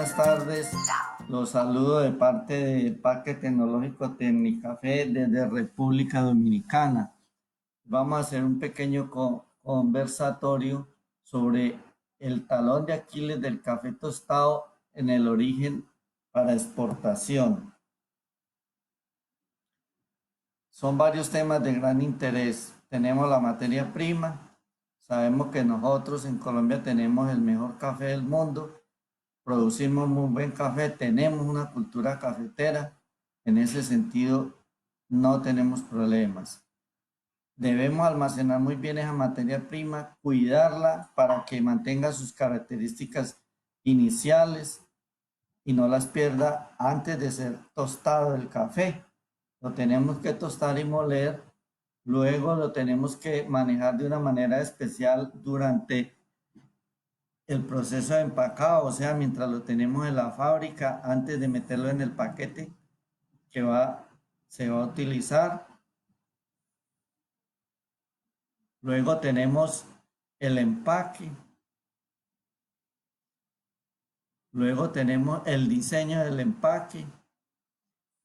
buenas tardes. Los saludo de parte del Parque Tecnológico Tecnicafé desde República Dominicana. Vamos a hacer un pequeño conversatorio sobre el talón de Aquiles del café tostado en el origen para exportación. Son varios temas de gran interés. Tenemos la materia prima. Sabemos que nosotros en Colombia tenemos el mejor café del mundo. Producimos muy buen café, tenemos una cultura cafetera. En ese sentido, no tenemos problemas. Debemos almacenar muy bien esa materia prima, cuidarla para que mantenga sus características iniciales y no las pierda antes de ser tostado el café. Lo tenemos que tostar y moler, luego lo tenemos que manejar de una manera especial durante el proceso de empacado, o sea, mientras lo tenemos en la fábrica, antes de meterlo en el paquete que se va a utilizar. Luego tenemos el empaque. Luego tenemos el diseño del empaque,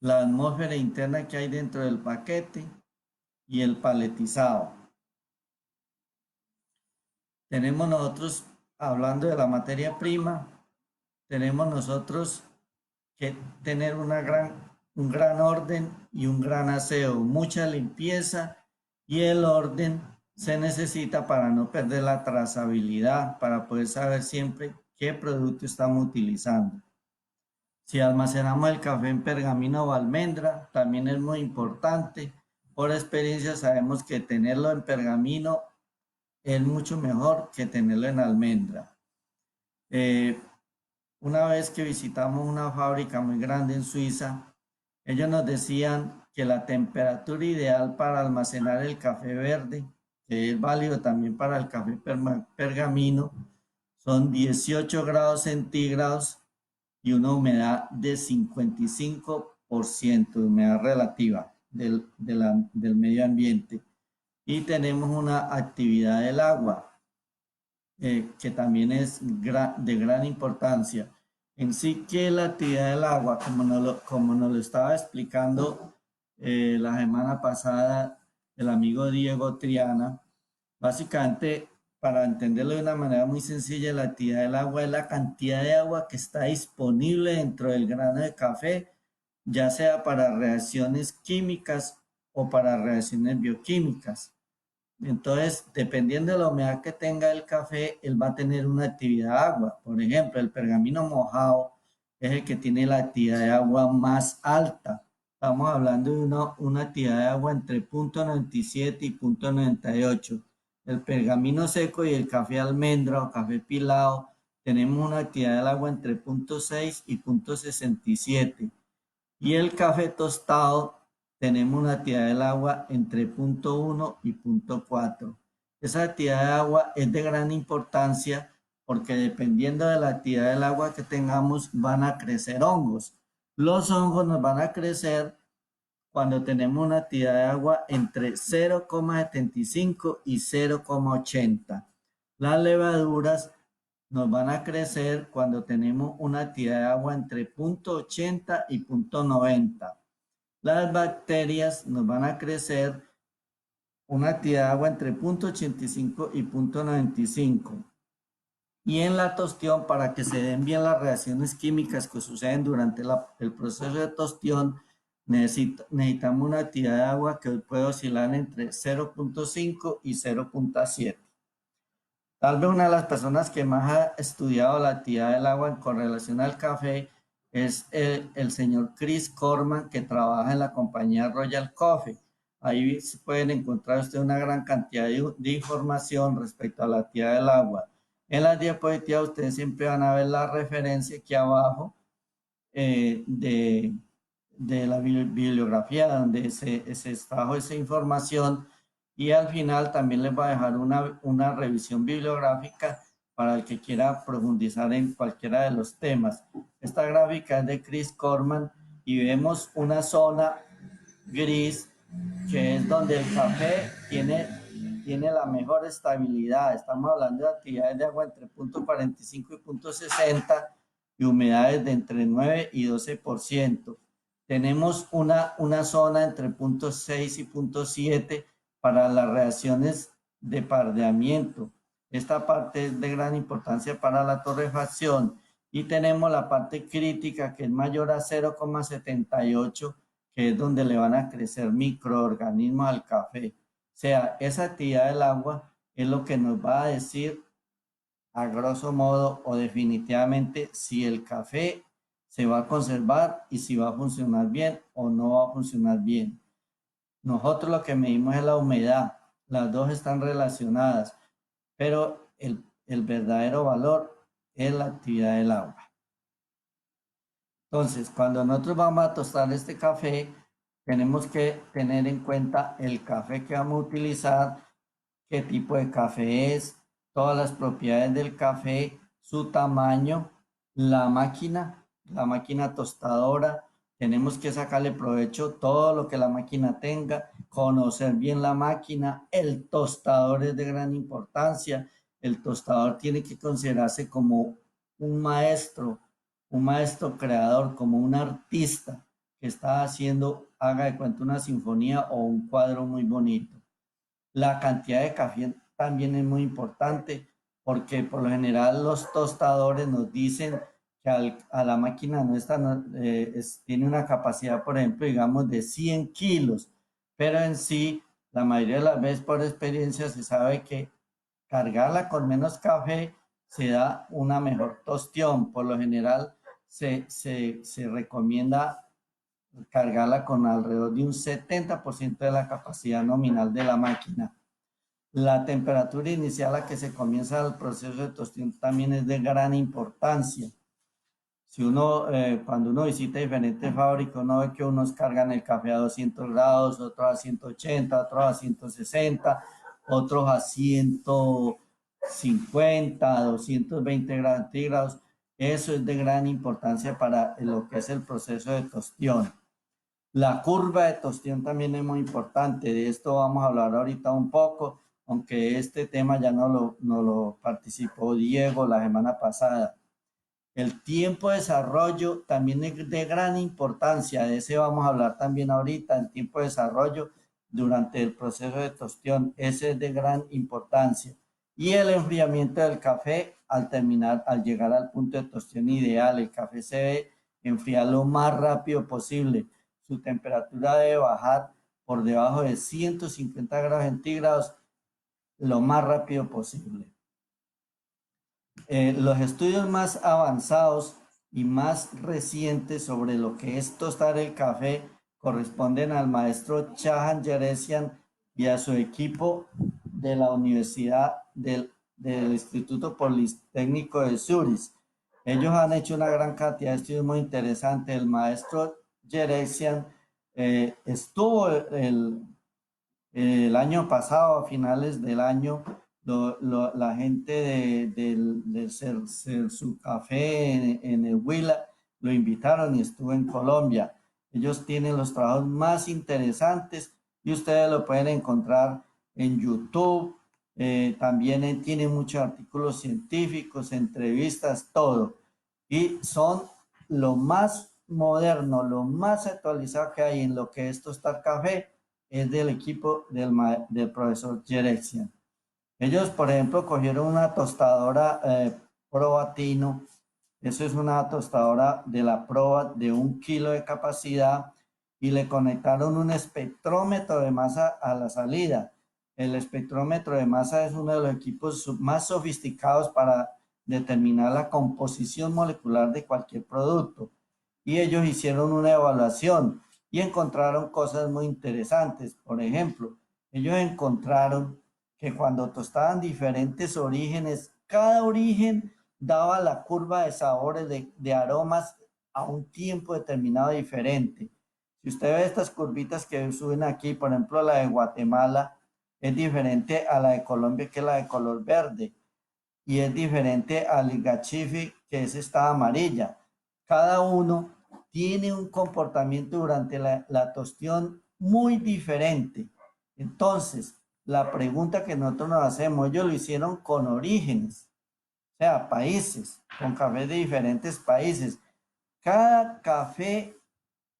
la atmósfera interna que hay dentro del paquete y el paletizado. Tenemos nosotros, hablando de la materia prima, tenemos nosotros que tener un gran orden y un gran aseo, mucha limpieza, y el orden se necesita para no perder la trazabilidad, para poder saber siempre qué producto estamos utilizando. Si almacenamos el café en pergamino o almendra, también es muy importante. Por experiencia sabemos que tenerlo en pergamino es mucho mejor que tenerlo en almendra. Una vez que visitamos una fábrica muy grande en Suiza, ellos nos decían que la temperatura ideal para almacenar el café verde, que es válido también para el café pergamino, son 18 grados centígrados y una humedad de 55% de humedad relativa del medio ambiente. Y tenemos una actividad del agua, que también es de gran importancia. En sí, ¿qué es la actividad del agua? Como nos lo estaba explicando la semana pasada el amigo Diego Triana, básicamente, para entenderlo de una manera muy sencilla, la actividad del agua es la cantidad de agua que está disponible dentro del grano de café, ya sea para reacciones químicas o para reacciones bioquímicas. Entonces, dependiendo de la humedad que tenga el café, él va a tener una actividad de agua. Por ejemplo, el pergamino mojado es el que tiene la actividad de agua más alta. Estamos hablando de una actividad de agua entre 0.97 y 0.98. El pergamino seco y el café almendra o café pilado tenemos una actividad del agua entre 0.6 y 0.67. Y el café tostado tenemos una actividad del agua entre 0.1 y 0.4. Esa actividad de agua es de gran importancia porque dependiendo de la actividad del agua que tengamos van a crecer hongos. Los hongos nos van a crecer cuando tenemos una actividad de agua entre 0,75 y 0,80. Las levaduras nos van a crecer cuando tenemos una actividad de agua entre 0.80 y 0.90. Las bacterias nos van a crecer una actividad de agua entre 0.85 y 0.95. Y en la tostión, para que se den bien las reacciones químicas que suceden durante el proceso de tostión, necesitamos una actividad de agua que puede oscilar entre 0.5 y 0.7. Tal vez una de las personas que más ha estudiado la actividad del agua con relación al café es el señor Chris Corman, que trabaja en la compañía Royal Coffee. Ahí pueden encontrar usted una gran cantidad de información respecto a la actividad del agua. En las diapositivas ustedes siempre van a ver la referencia aquí abajo de la bibliografía donde se extrajo esa información, y al final también les voy a dejar una revisión bibliográfica para el que quiera profundizar en cualquiera de los temas. Esta gráfica es de Chris Corman y vemos una zona gris que es donde el café tiene la mejor estabilidad. Estamos hablando de actividades de agua entre 0.45 y 0.60, y humedades de entre 9 y 12%. Tenemos una zona entre 0.6 y 0.7 para las reacciones de pardeamiento. Esta parte es de gran importancia para la torrefacción. Y tenemos la parte crítica que es mayor a 0,78, que es donde le van a crecer microorganismos al café. O sea, esa actividad del agua es lo que nos va a decir a grosso modo o definitivamente si el café se va a conservar y si va a funcionar bien o no va a funcionar bien. Nosotros lo que medimos es la humedad. Las dos están relacionadas, pero el verdadero valor es la actividad del agua. Entonces, cuando nosotros vamos a tostar este café, tenemos que tener en cuenta el café que vamos a utilizar, qué tipo de café es, todas las propiedades del café, su tamaño, la máquina tostadora. Tenemos que sacarle provecho todo lo que la máquina tenga, conocer bien la máquina. El tostador es de gran importancia. El tostador tiene que considerarse como un maestro creador, como un artista que está haciendo, haga de cuenta, una sinfonía o un cuadro muy bonito. La cantidad de café también es muy importante porque por lo general los tostadores nos dicen que a la máquina nuestra tiene una capacidad, por ejemplo, digamos de 100 kilos, pero en sí, la mayoría de las veces por experiencia se sabe que cargarla con menos café se da una mejor tostión. Por lo general se recomienda cargarla con alrededor de un 70% de la capacidad nominal de la máquina. La temperatura inicial a que se comienza el proceso de tostión también es de gran importancia. Si cuando uno visita diferentes fábricas, uno ve que unos cargan el café a 200 grados, otros a 180, otros a 160, otros a 150, 220 grados centígrados. Eso es de gran importancia para lo que es el proceso de tostión. La curva de tostión también es muy importante. De esto vamos a hablar ahorita un poco, aunque este tema ya no lo participó Diego la semana pasada. El tiempo de desarrollo también es de gran importancia. De ese vamos a hablar también ahorita. El tiempo de desarrollo durante el proceso de tostión, ese es de gran importancia. Y el enfriamiento del café al llegar al punto de tostión ideal. El café se debe enfriar lo más rápido posible. Su temperatura debe bajar por debajo de 150 grados centígrados lo más rápido posible. Los estudios más avanzados y más recientes sobre lo que es tostar el café corresponden al maestro Chahan Yeresian y a su equipo de la Universidad del Instituto Politécnico de Zurich. Ellos han hecho una gran cantidad de estudios muy interesantes. El maestro Yeresian estuvo el año pasado, a finales del año, la gente del su café en el Huila lo invitaron y estuvo en Colombia. Ellos tienen los trabajos más interesantes y ustedes lo pueden encontrar en YouTube. También tienen muchos artículos científicos, entrevistas, todo. Y son lo más moderno, lo más actualizado que hay en lo que es tostar café es del equipo del profesor Jerexian. Ellos, por ejemplo, cogieron una tostadora Probatino. Eso es una tostadora de la Probat de 1 kilo de capacidad y le conectaron un espectrómetro de masa a la salida. El espectrómetro de masa es uno de los equipos más sofisticados para determinar la composición molecular de cualquier producto. Y ellos hicieron una evaluación y encontraron cosas muy interesantes. Por ejemplo, ellos encontraron que cuando tostaban diferentes orígenes, cada origen daba la curva de sabores, de aromas a un tiempo determinado diferente. Si usted ve estas curvitas que suben aquí, por ejemplo, la de Guatemala es diferente a la de Colombia, que es la de color verde, y es diferente al Igachifi, que es esta amarilla. Cada uno tiene un comportamiento durante la tostión muy diferente. Entonces, la pregunta que nosotros nos hacemos, ellos lo hicieron con orígenes. sea, países, con cafés de diferentes países. Cada café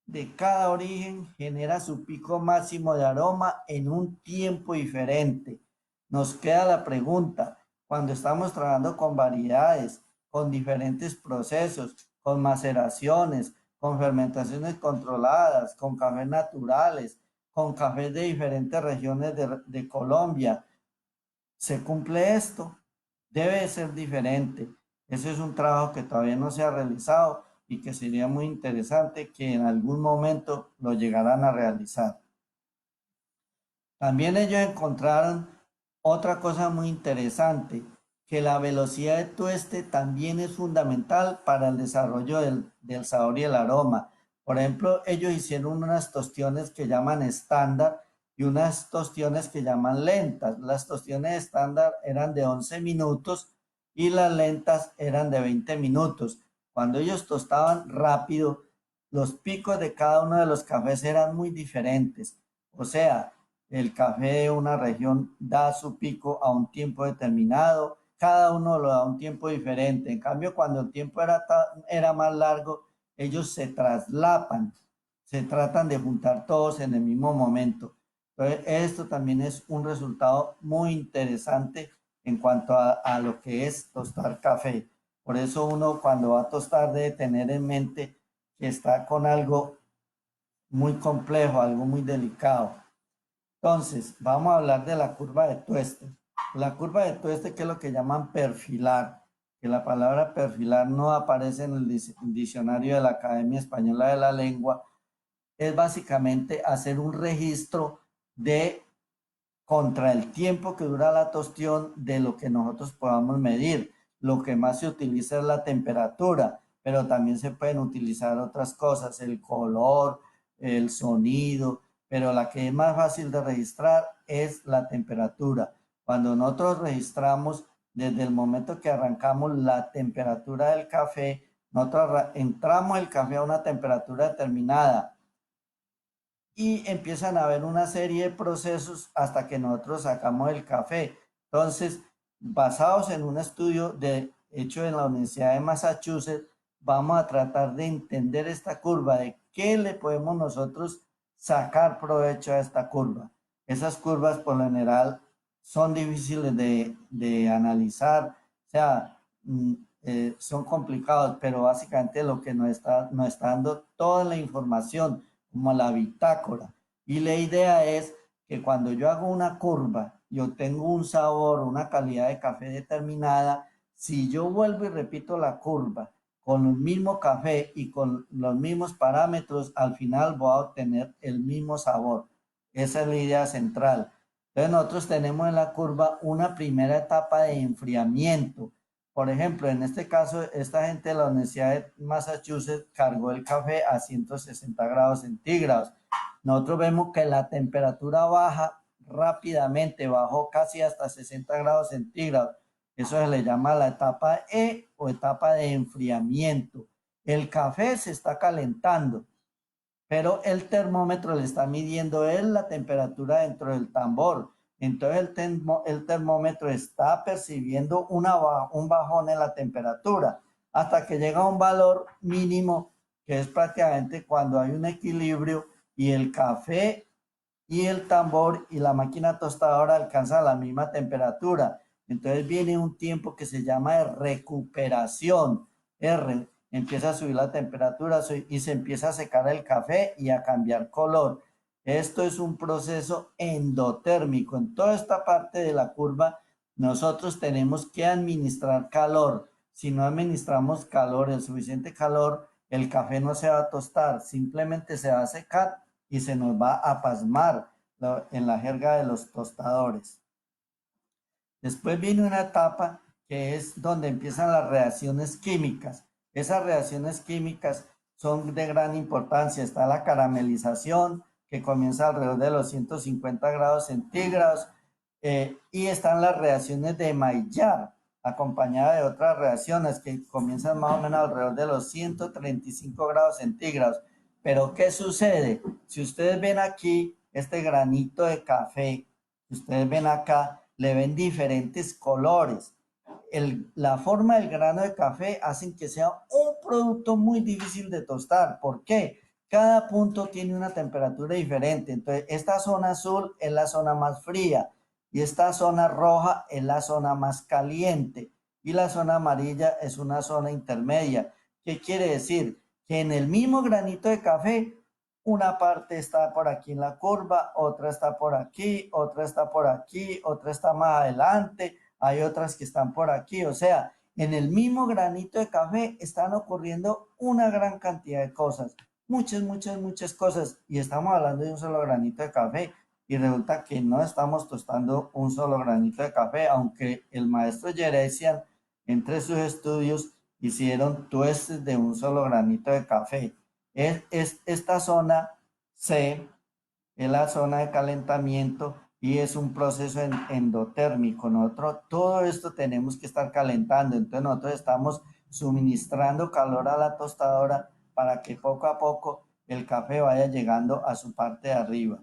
de cada origen genera su pico máximo de aroma en un tiempo diferente. Nos queda la pregunta, cuando estamos trabajando con variedades, con diferentes procesos, con maceraciones, con fermentaciones controladas, con cafés naturales, con cafés de diferentes regiones de Colombia, ¿se cumple esto? Debe ser diferente. Ese es un trabajo que todavía no se ha realizado y que sería muy interesante que en algún momento lo llegaran a realizar. También ellos encontraron otra cosa muy interesante, que la velocidad de tueste también es fundamental para el desarrollo del sabor y el aroma. Por ejemplo, ellos hicieron unas tostiones que llaman estándar y unas tostiones que llaman lentas. Las tostiones estándar eran de 11 minutos y las lentas eran de 20 minutos. Cuando ellos tostaban rápido, los picos de cada uno de los cafés eran muy diferentes. O sea, el café de una región da su pico a un tiempo determinado, cada uno lo da a un tiempo diferente. En cambio, cuando el tiempo era más largo, ellos se traslapan, se tratan de juntar todos en el mismo momento. Entonces, esto también es un resultado muy interesante en cuanto a lo que es tostar café. Por eso uno cuando va a tostar debe tener en mente que está con algo muy complejo, algo muy delicado. Entonces, vamos a hablar de la curva de tueste. La curva de tueste, que es lo que llaman perfilar, que la palabra perfilar no aparece en el diccionario de la Academia Española de la Lengua, es básicamente hacer un registro de contra el tiempo que dura la tostión de lo que nosotros podamos medir. Lo que más se utiliza es la temperatura, pero también se pueden utilizar otras cosas, el color, el sonido, pero la que es más fácil de registrar es la temperatura. Cuando nosotros registramos desde el momento que arrancamos la temperatura del café, nosotros entramos el café a una temperatura determinada y empiezan a haber una serie de procesos hasta que nosotros sacamos el café. Entonces, basados en un estudio hecho en la Universidad de Massachusetts, vamos a tratar de entender esta curva, de qué le podemos nosotros sacar provecho a esta curva. Esas curvas por lo general son difíciles de analizar, o sea, son complicados, pero básicamente lo que nos está dando toda la información como la bitácora. Y la idea es que cuando yo hago una curva, yo tengo un sabor, una calidad de café determinada, si yo vuelvo y repito la curva con el mismo café y con los mismos parámetros, al final voy a obtener el mismo sabor. Esa es la idea central. Entonces nosotros tenemos en la curva una primera etapa de enfriamiento. Por ejemplo, en este caso, esta gente de la Universidad de Massachusetts cargó el café a 160 grados centígrados. Nosotros vemos que la temperatura baja rápidamente, bajó casi hasta 60 grados centígrados. Eso se le llama la etapa E o etapa de enfriamiento. El café se está calentando, pero el termómetro le está midiendo la temperatura dentro del tambor. Entonces el termómetro está percibiendo un bajón en la temperatura hasta que llega a un valor mínimo, que es prácticamente cuando hay un equilibrio y el café y el tambor y la máquina tostadora alcanzan la misma temperatura. Entonces viene un tiempo que se llama de recuperación. R, empieza a subir la temperatura y se empieza a secar el café y a cambiar color. Esto es un proceso endotérmico. En toda esta parte de la curva, nosotros tenemos que administrar calor. Si no administramos calor, el suficiente calor, el café no se va a tostar, simplemente se va a secar y se nos va a pasmar en la jerga de los tostadores. Después viene una etapa que es donde empiezan las reacciones químicas. Esas reacciones químicas son de gran importancia. Está la caramelización, que comienza alrededor de los 150 grados centígrados, y están las reacciones de Maillard, acompañada de otras reacciones que comienzan más o menos alrededor de los 135 grados centígrados. Pero ¿qué sucede? Si ustedes ven aquí este granito de café, ustedes ven acá, le ven diferentes colores. la forma del grano de café hacen que sea un producto muy difícil de tostar. ¿Por qué? Cada punto tiene una temperatura diferente. Entonces, esta zona azul es la zona más fría y esta zona roja es la zona más caliente y la zona amarilla es una zona intermedia. ¿Qué quiere decir? Que en el mismo granito de café, una parte está por aquí en la curva, otra está por aquí, otra está por aquí, otra está más adelante, hay otras que están por aquí, o sea, en el mismo granito de café están ocurriendo una gran cantidad de cosas, muchas cosas, y estamos hablando de un solo granito de café, y resulta que no estamos tostando un solo granito de café, aunque el maestro Yeresian, entre sus estudios, hicieron tuestes de un solo granito de café. Es esta zona C, es la zona de calentamiento y es un proceso endotérmico. Nosotros todo esto tenemos que estar calentando, entonces nosotros estamos suministrando calor a la tostadora para que poco a poco el café vaya llegando a su parte de arriba.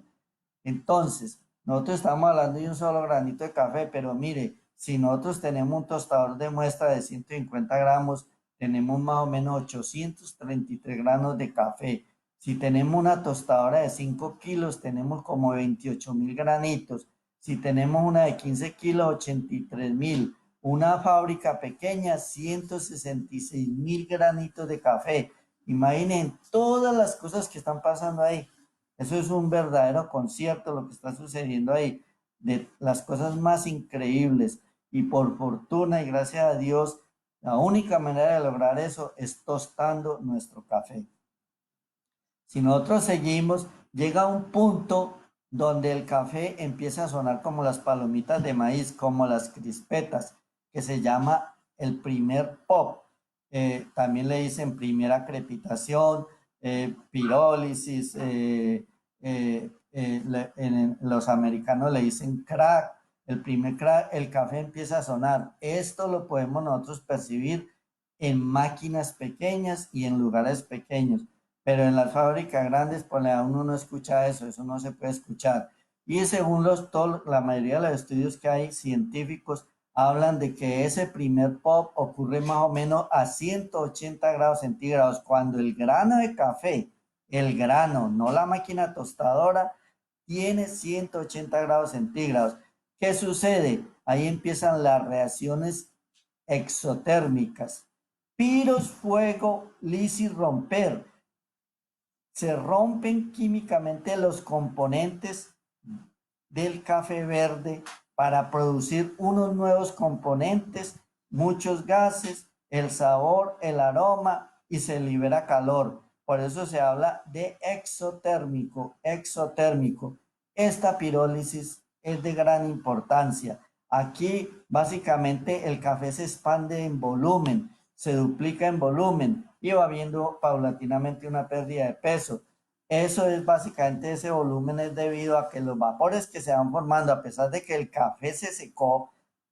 Entonces, nosotros estamos hablando de un solo granito de café, pero mire, si nosotros tenemos un tostador de muestra de 150 gramos, tenemos más o menos 833 granos de café. Si tenemos una tostadora de 5 kilos, tenemos como 28.000 granitos. Si tenemos una de 15 kilos, 83.000. Una fábrica pequeña, 166.000 granitos de café. Imaginen todas las cosas que están pasando ahí. Eso es un verdadero concierto lo que está sucediendo ahí, de las cosas más increíbles. Y por fortuna y gracias a Dios, la única manera de lograr eso es tostando nuestro café. Si nosotros seguimos, llega un punto donde el café empieza a sonar como las palomitas de maíz, como las crispetas, que se llama el primer pop. También le dicen primera crepitación, pirólisis, los americanos le dicen crack. El primer crack, el café empieza a sonar. Esto lo podemos nosotros percibir en máquinas pequeñas y en lugares pequeños, pero en las fábricas grandes, pues uno no escucha eso no se puede escuchar. Y según la mayoría de los estudios que hay científicos, hablan de que ese primer pop ocurre más o menos a 180 grados centígrados, cuando el grano de café, el grano, no la máquina tostadora, tiene 180 grados centígrados. ¿Qué sucede? Ahí empiezan las reacciones exotérmicas. Piros, fuego, lisis, romper. Se rompen químicamente los componentes del café verde para producir unos nuevos componentes, muchos gases, el sabor, el aroma y se libera calor. Por eso se habla de exotérmico. Esta pirólisis es de gran importancia. Aquí básicamente el café se expande en volumen, se duplica en volumen y va habiendo paulatinamente una pérdida de peso. Eso es básicamente, ese volumen es debido a que los vapores que se van formando, a pesar de que el café se secó,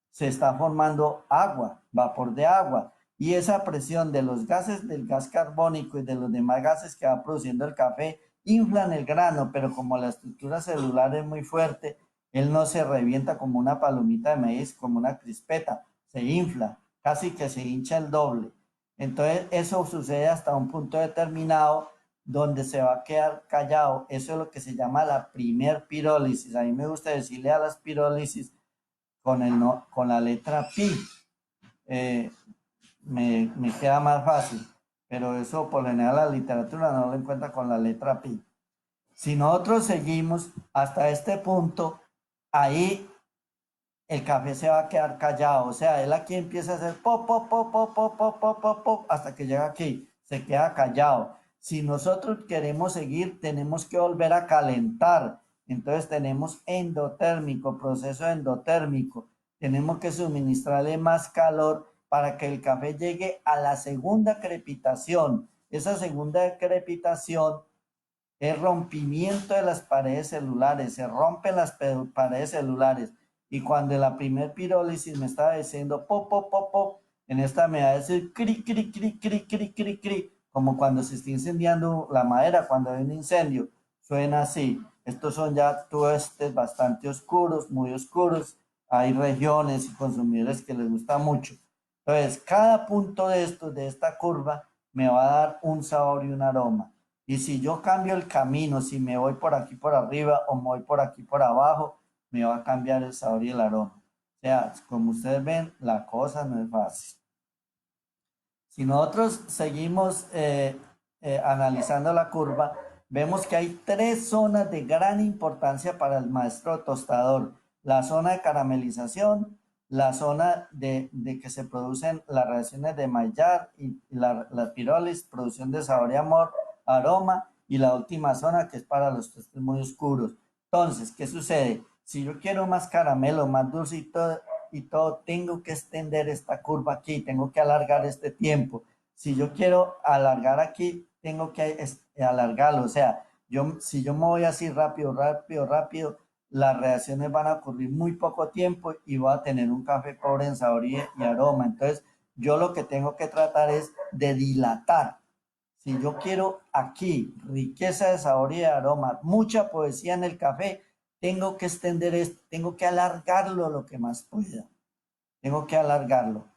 se está formando agua, vapor de agua. Y esa presión de los gases, del gas carbónico y de los demás gases que va produciendo el café, inflan el grano, pero como la estructura celular es muy fuerte, él no se revienta como una palomita de maíz, como una crispeta, se infla, casi que se hincha el doble. Entonces eso sucede hasta un punto determinado donde se va a quedar callado. Eso es lo que se llama la primer pirólisis. A mí me gusta decirle a las pirólisis con, no, con la letra pi. Eh, me queda más fácil, pero eso por lo general la literatura no lo encuentra con la letra pi. Si nosotros seguimos hasta este punto, ahí el café se va a quedar callado. O sea, él aquí empieza a hacer pop, pop, pop, pop, pop, pop, pop, pop, pop, hasta que llega aquí, se queda callado. Si nosotros queremos seguir, tenemos que volver a calentar. Entonces tenemos endotérmico, proceso endotérmico. Tenemos que suministrarle más calor para que el café llegue a la segunda crepitación. Esa segunda crepitación es rompimiento de las paredes celulares, se rompen las paredes celulares. Y cuando en la primer pirólisis me estaba diciendo pop, pop, pop, pop, en esta me va a decir cri, cri, cri, cri, cri, cri, cri, como cuando se está incendiando la madera, cuando hay un incendio, suena así. Estos son ya tuestes bastante oscuros, muy oscuros. hay regiones y consumidores que les gusta mucho. Entonces, cada punto de esta curva, me va a dar un sabor y un aroma. Y si yo cambio el camino, si me voy por aquí por arriba o me voy por aquí por abajo, me va a cambiar el sabor y el aroma. O sea, como ustedes ven, la cosa no es fácil. Si nosotros seguimos analizando la curva, vemos que hay tres zonas de gran importancia para el maestro tostador. La zona de caramelización, la zona de que se producen las reacciones de Maillard y la pirolis, producción de sabor y amor, aroma, y la última zona que es para los tostes muy oscuros. Entonces, ¿qué sucede? Si yo quiero más caramelo, más dulce y todo, tengo que extender esta curva aquí, tengo que alargar este tiempo. Si yo quiero alargar aquí, tengo que alargarlo. O sea, si yo me voy así rápido, rápido, rápido, las reacciones van a ocurrir muy poco tiempo y voy a tener un café pobre en sabor y aroma. Entonces, yo lo que tengo que tratar es de dilatar. Si yo quiero aquí riqueza de sabor y de aroma, mucha poesía en el café, tengo que extender esto, tengo que alargarlo lo que más pueda. Tengo que alargarlo.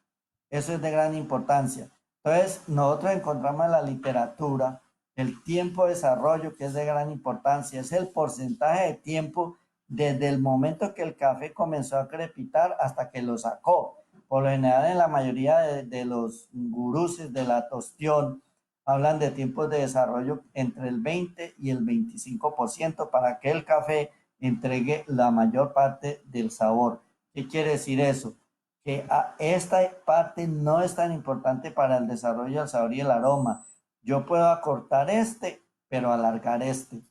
Eso es de gran importancia. Entonces, nosotros encontramos en la literatura el tiempo de desarrollo, que es de gran importancia, es el porcentaje de tiempo desde el momento que el café comenzó a crepitar hasta que lo sacó. Por lo general, en la mayoría de los gurús de la tostión, hablan de tiempos de desarrollo entre el 20 y el 25% para que el café entregue la mayor parte del sabor. ¿Qué quiere decir eso? Que esta parte no es tan importante para el desarrollo del sabor y el aroma. Yo puedo acortar este, pero alargar este.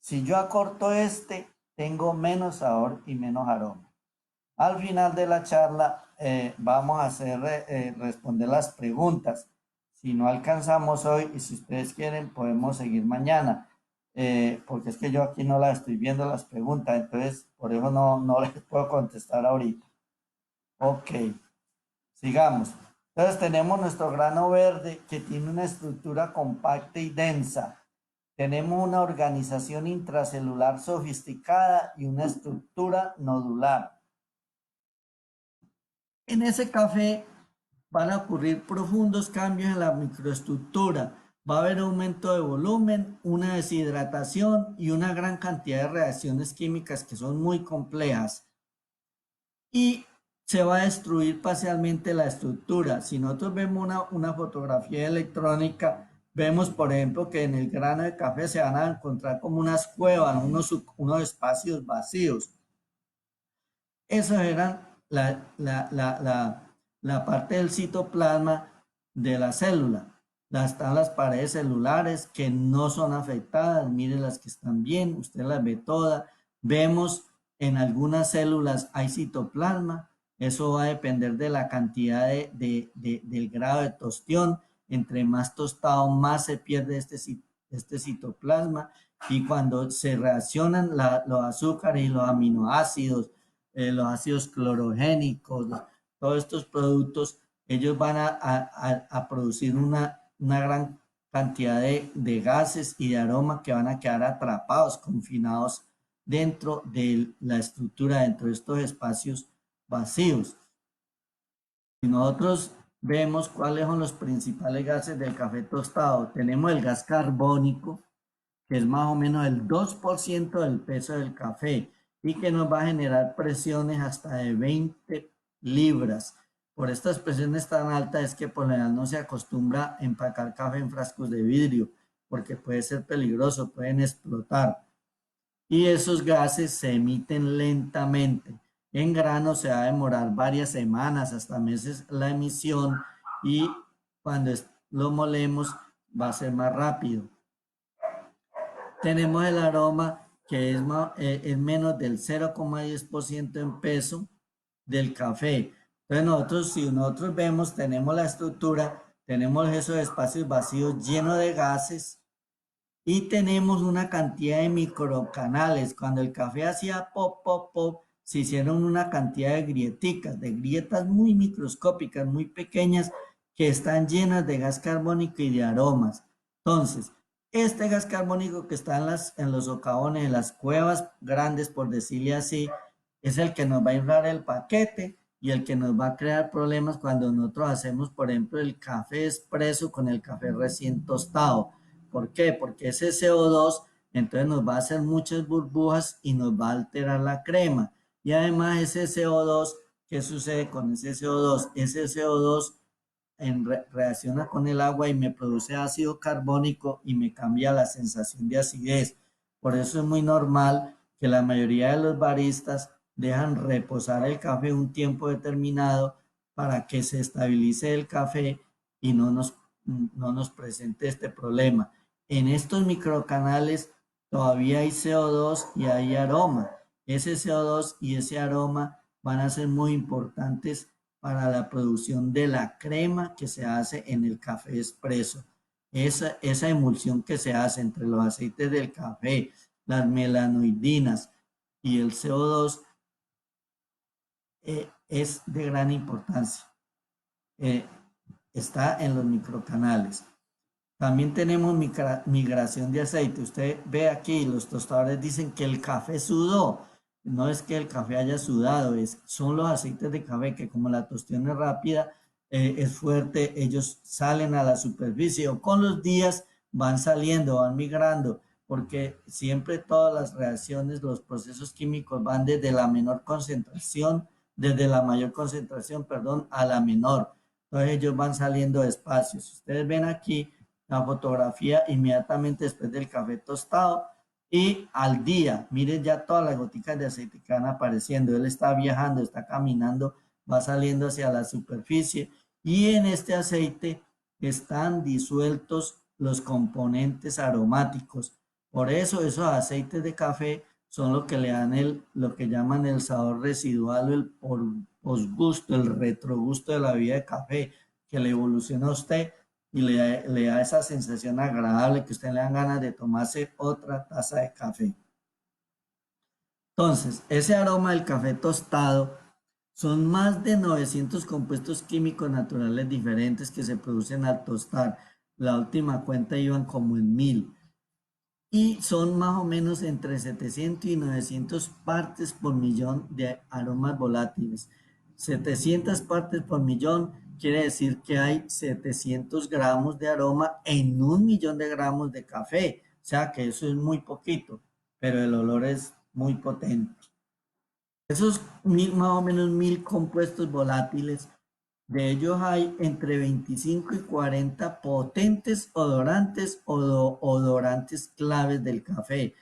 Si yo acorto este, tengo menos sabor y menos aroma. Al final de la charla vamos a hacer responder las preguntas. Si no alcanzamos hoy y si ustedes quieren, podemos seguir mañana. Porque es que yo aquí no las estoy viendo las preguntas, entonces por eso no les puedo contestar ahorita. Ok. Sigamos. Entonces tenemos nuestro grano verde que tiene una estructura compacta y densa. Tenemos una organización intracelular sofisticada y una estructura nodular. En ese café van a ocurrir profundos cambios en la microestructura. Va a haber aumento de volumen, una deshidratación y una gran cantidad de reacciones químicas que son muy complejas. Y se va a destruir parcialmente la estructura. Si nosotros vemos una fotografía electrónica, vemos, por ejemplo, que en el grano de café se van a encontrar como unas cuevas, unos espacios vacíos. Esos eran la parte del citoplasma de la célula. Están las paredes celulares que no son afectadas. Miren las que están bien, usted las ve todas. Vemos en algunas células hay citoplasma. Eso va a depender de la cantidad del grado de tostión. Entre más tostado, más se pierde este citoplasma. Y cuando se reaccionan los azúcares y los aminoácidos, los ácidos clorogénicos, todos estos productos, ellos van a producir una gran cantidad de gases y de aroma que van a quedar atrapados, confinados dentro de la estructura, dentro de estos espacios vacíos. Si nosotros vemos cuáles son los principales gases del café tostado, tenemos el gas carbónico, que es más o menos el 2% del peso del café y que nos va a generar presiones hasta de 20 libras. Por estas presiones tan altas es que por lo general no se acostumbra a empacar café en frascos de vidrio porque puede ser peligroso, pueden explotar. Y esos gases se emiten lentamente. En grano se va a demorar varias semanas hasta meses la emisión y cuando lo molemos va a ser más rápido. Tenemos el aroma que es menos del 0,10% en peso del café. Entonces si nosotros vemos, tenemos la estructura, tenemos esos espacios vacíos llenos de gases y tenemos una cantidad de microcanales. Cuando el café hacía pop, pop, pop, se hicieron una cantidad de grietas muy microscópicas, muy pequeñas, que están llenas de gas carbónico y de aromas. Entonces, este gas carbónico que está en los socavones, en las cuevas grandes, por decirle así, es el que nos va a inflar el paquete y el que nos va a crear problemas cuando nosotros hacemos, por ejemplo, el café expreso con el café recién tostado. ¿Por qué? Porque ese CO2 entonces nos va a hacer muchas burbujas y nos va a alterar la crema. Y además ese CO2, ¿qué sucede con ese CO2? Ese CO2 reacciona con el agua y me produce ácido carbónico y me cambia la sensación de acidez. Por eso es muy normal que la mayoría de los baristas dejan reposar el café un tiempo determinado para que se estabilice el café y no nos presente este problema. En estos microcanales todavía hay CO2 y hay aroma. Ese CO2 y ese aroma van a ser muy importantes para la producción de la crema que se hace en el café expreso. Esa emulsión que se hace entre los aceites del café, las melanoidinas y el CO2 es de gran importancia. Eh, está en los microcanales. También tenemos migración de aceite. Usted ve aquí, los tostadores dicen que el café sudó. No es que el café haya sudado, son los aceites de café que como la tostión es rápida, es fuerte, ellos salen a la superficie o con los días van saliendo, van migrando, porque siempre todas las reacciones, los procesos químicos van desde la menor concentración, desde la mayor concentración, perdón, a la menor. Entonces ellos van saliendo despacio. Si ustedes ven aquí, la fotografía inmediatamente después del café tostado y al día, miren ya todas las goticas de aceite que van apareciendo, él está viajando, está caminando, va saliendo hacia la superficie y en este aceite están disueltos los componentes aromáticos. Por eso esos aceites de café son lo que le dan lo que llaman el sabor residual o el posgusto, el retrogusto de la vida de café que le evoluciona a usted y le da esa sensación agradable que usted le dan ganas de tomarse otra taza de café. Entonces, ese aroma del café tostado son más de 900 compuestos químicos naturales diferentes que se producen al tostar. La última cuenta iban como en 1000 y son más o menos entre 700 y 900 partes por millón de aromas volátiles. 700 partes por millón quiere decir que hay 700 gramos de aroma en 1 millón de gramos de café. O sea que eso es muy poquito, pero el olor es muy potente. Esos más o menos 1000 compuestos volátiles, de ellos hay entre 25 y 40 potentes odorantes o odorantes claves del café.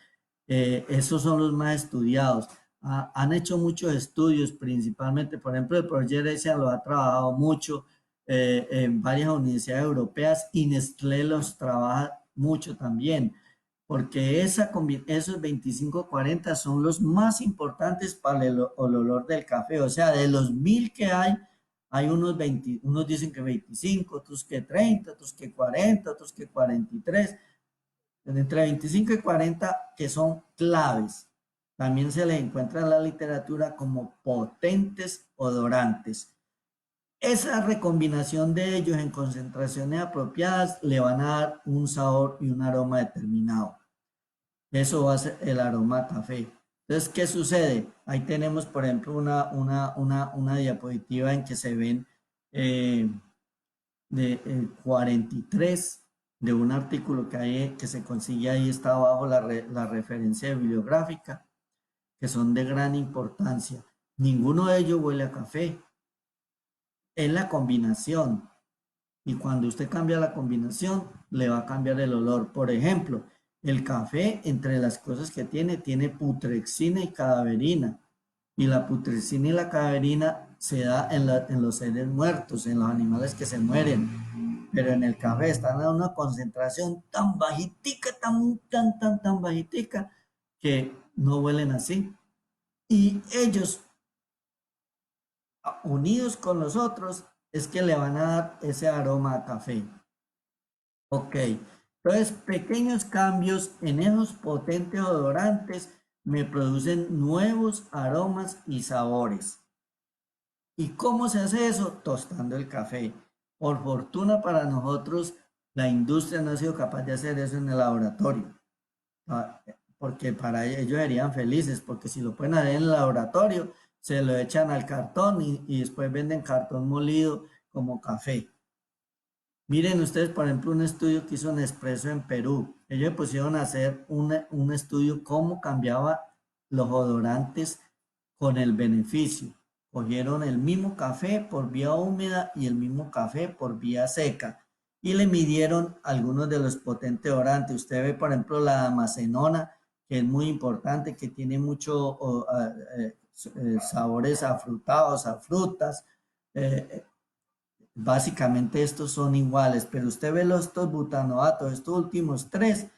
Esos son los más estudiados. Han hecho muchos estudios, principalmente, por ejemplo, el Project Asian lo ha trabajado mucho en varias universidades europeas y Nestlé los trabaja mucho también, porque esos 25-40 son los más importantes para el olor del café. O sea, de los 1000 que hay unos 20, unos dicen que 25, otros que 30, otros que 40, otros que 43, entre 25 y 40 que son claves. También se les encuentra en la literatura como potentes odorantes. Esa recombinación de ellos en concentraciones apropiadas le van a dar un sabor y un aroma determinado. Eso va a ser el aroma café. Entonces, ¿qué sucede? Ahí tenemos, por ejemplo, una diapositiva en que se ven de 43 de un artículo que, que se consigue ahí, está abajo la referencia bibliográfica, que son de gran importancia. Ninguno de ellos huele a café. Es la combinación. Y cuando usted cambia la combinación, le va a cambiar el olor. Por ejemplo, el café, entre las cosas que tiene putrexina y cadaverina. Y la putrexina y la cadaverina se da en los seres muertos, en los animales que se mueren. Pero en el café están a una concentración tan bajitica, tan bajitica, que no huelen así. Y ellos, unidos con los otros, es que le van a dar ese aroma a café. Ok, entonces pequeños cambios en esos potentes odorantes me producen nuevos aromas y sabores. ¿Y cómo se hace eso? Tostando el café. Por fortuna para nosotros, la industria no ha sido capaz de hacer eso en el laboratorio. porque para ellos serían felices, porque si lo pueden hacer en el laboratorio, se lo echan al cartón y después venden cartón molido como café. Miren ustedes, por ejemplo, un estudio que hizo Nespresso en Perú. Ellos pusieron a hacer un estudio cómo cambiaba los odorantes con el beneficio. Cogieron el mismo café por vía húmeda y el mismo café por vía seca y le midieron algunos de los potentes odorantes. Usted ve, por ejemplo, la Damascenona, que es muy importante, que tiene muchos sabores afrutados, a frutas. Eh, Básicamente estos son iguales, pero usted ve estos butanoatos, estos últimos tres,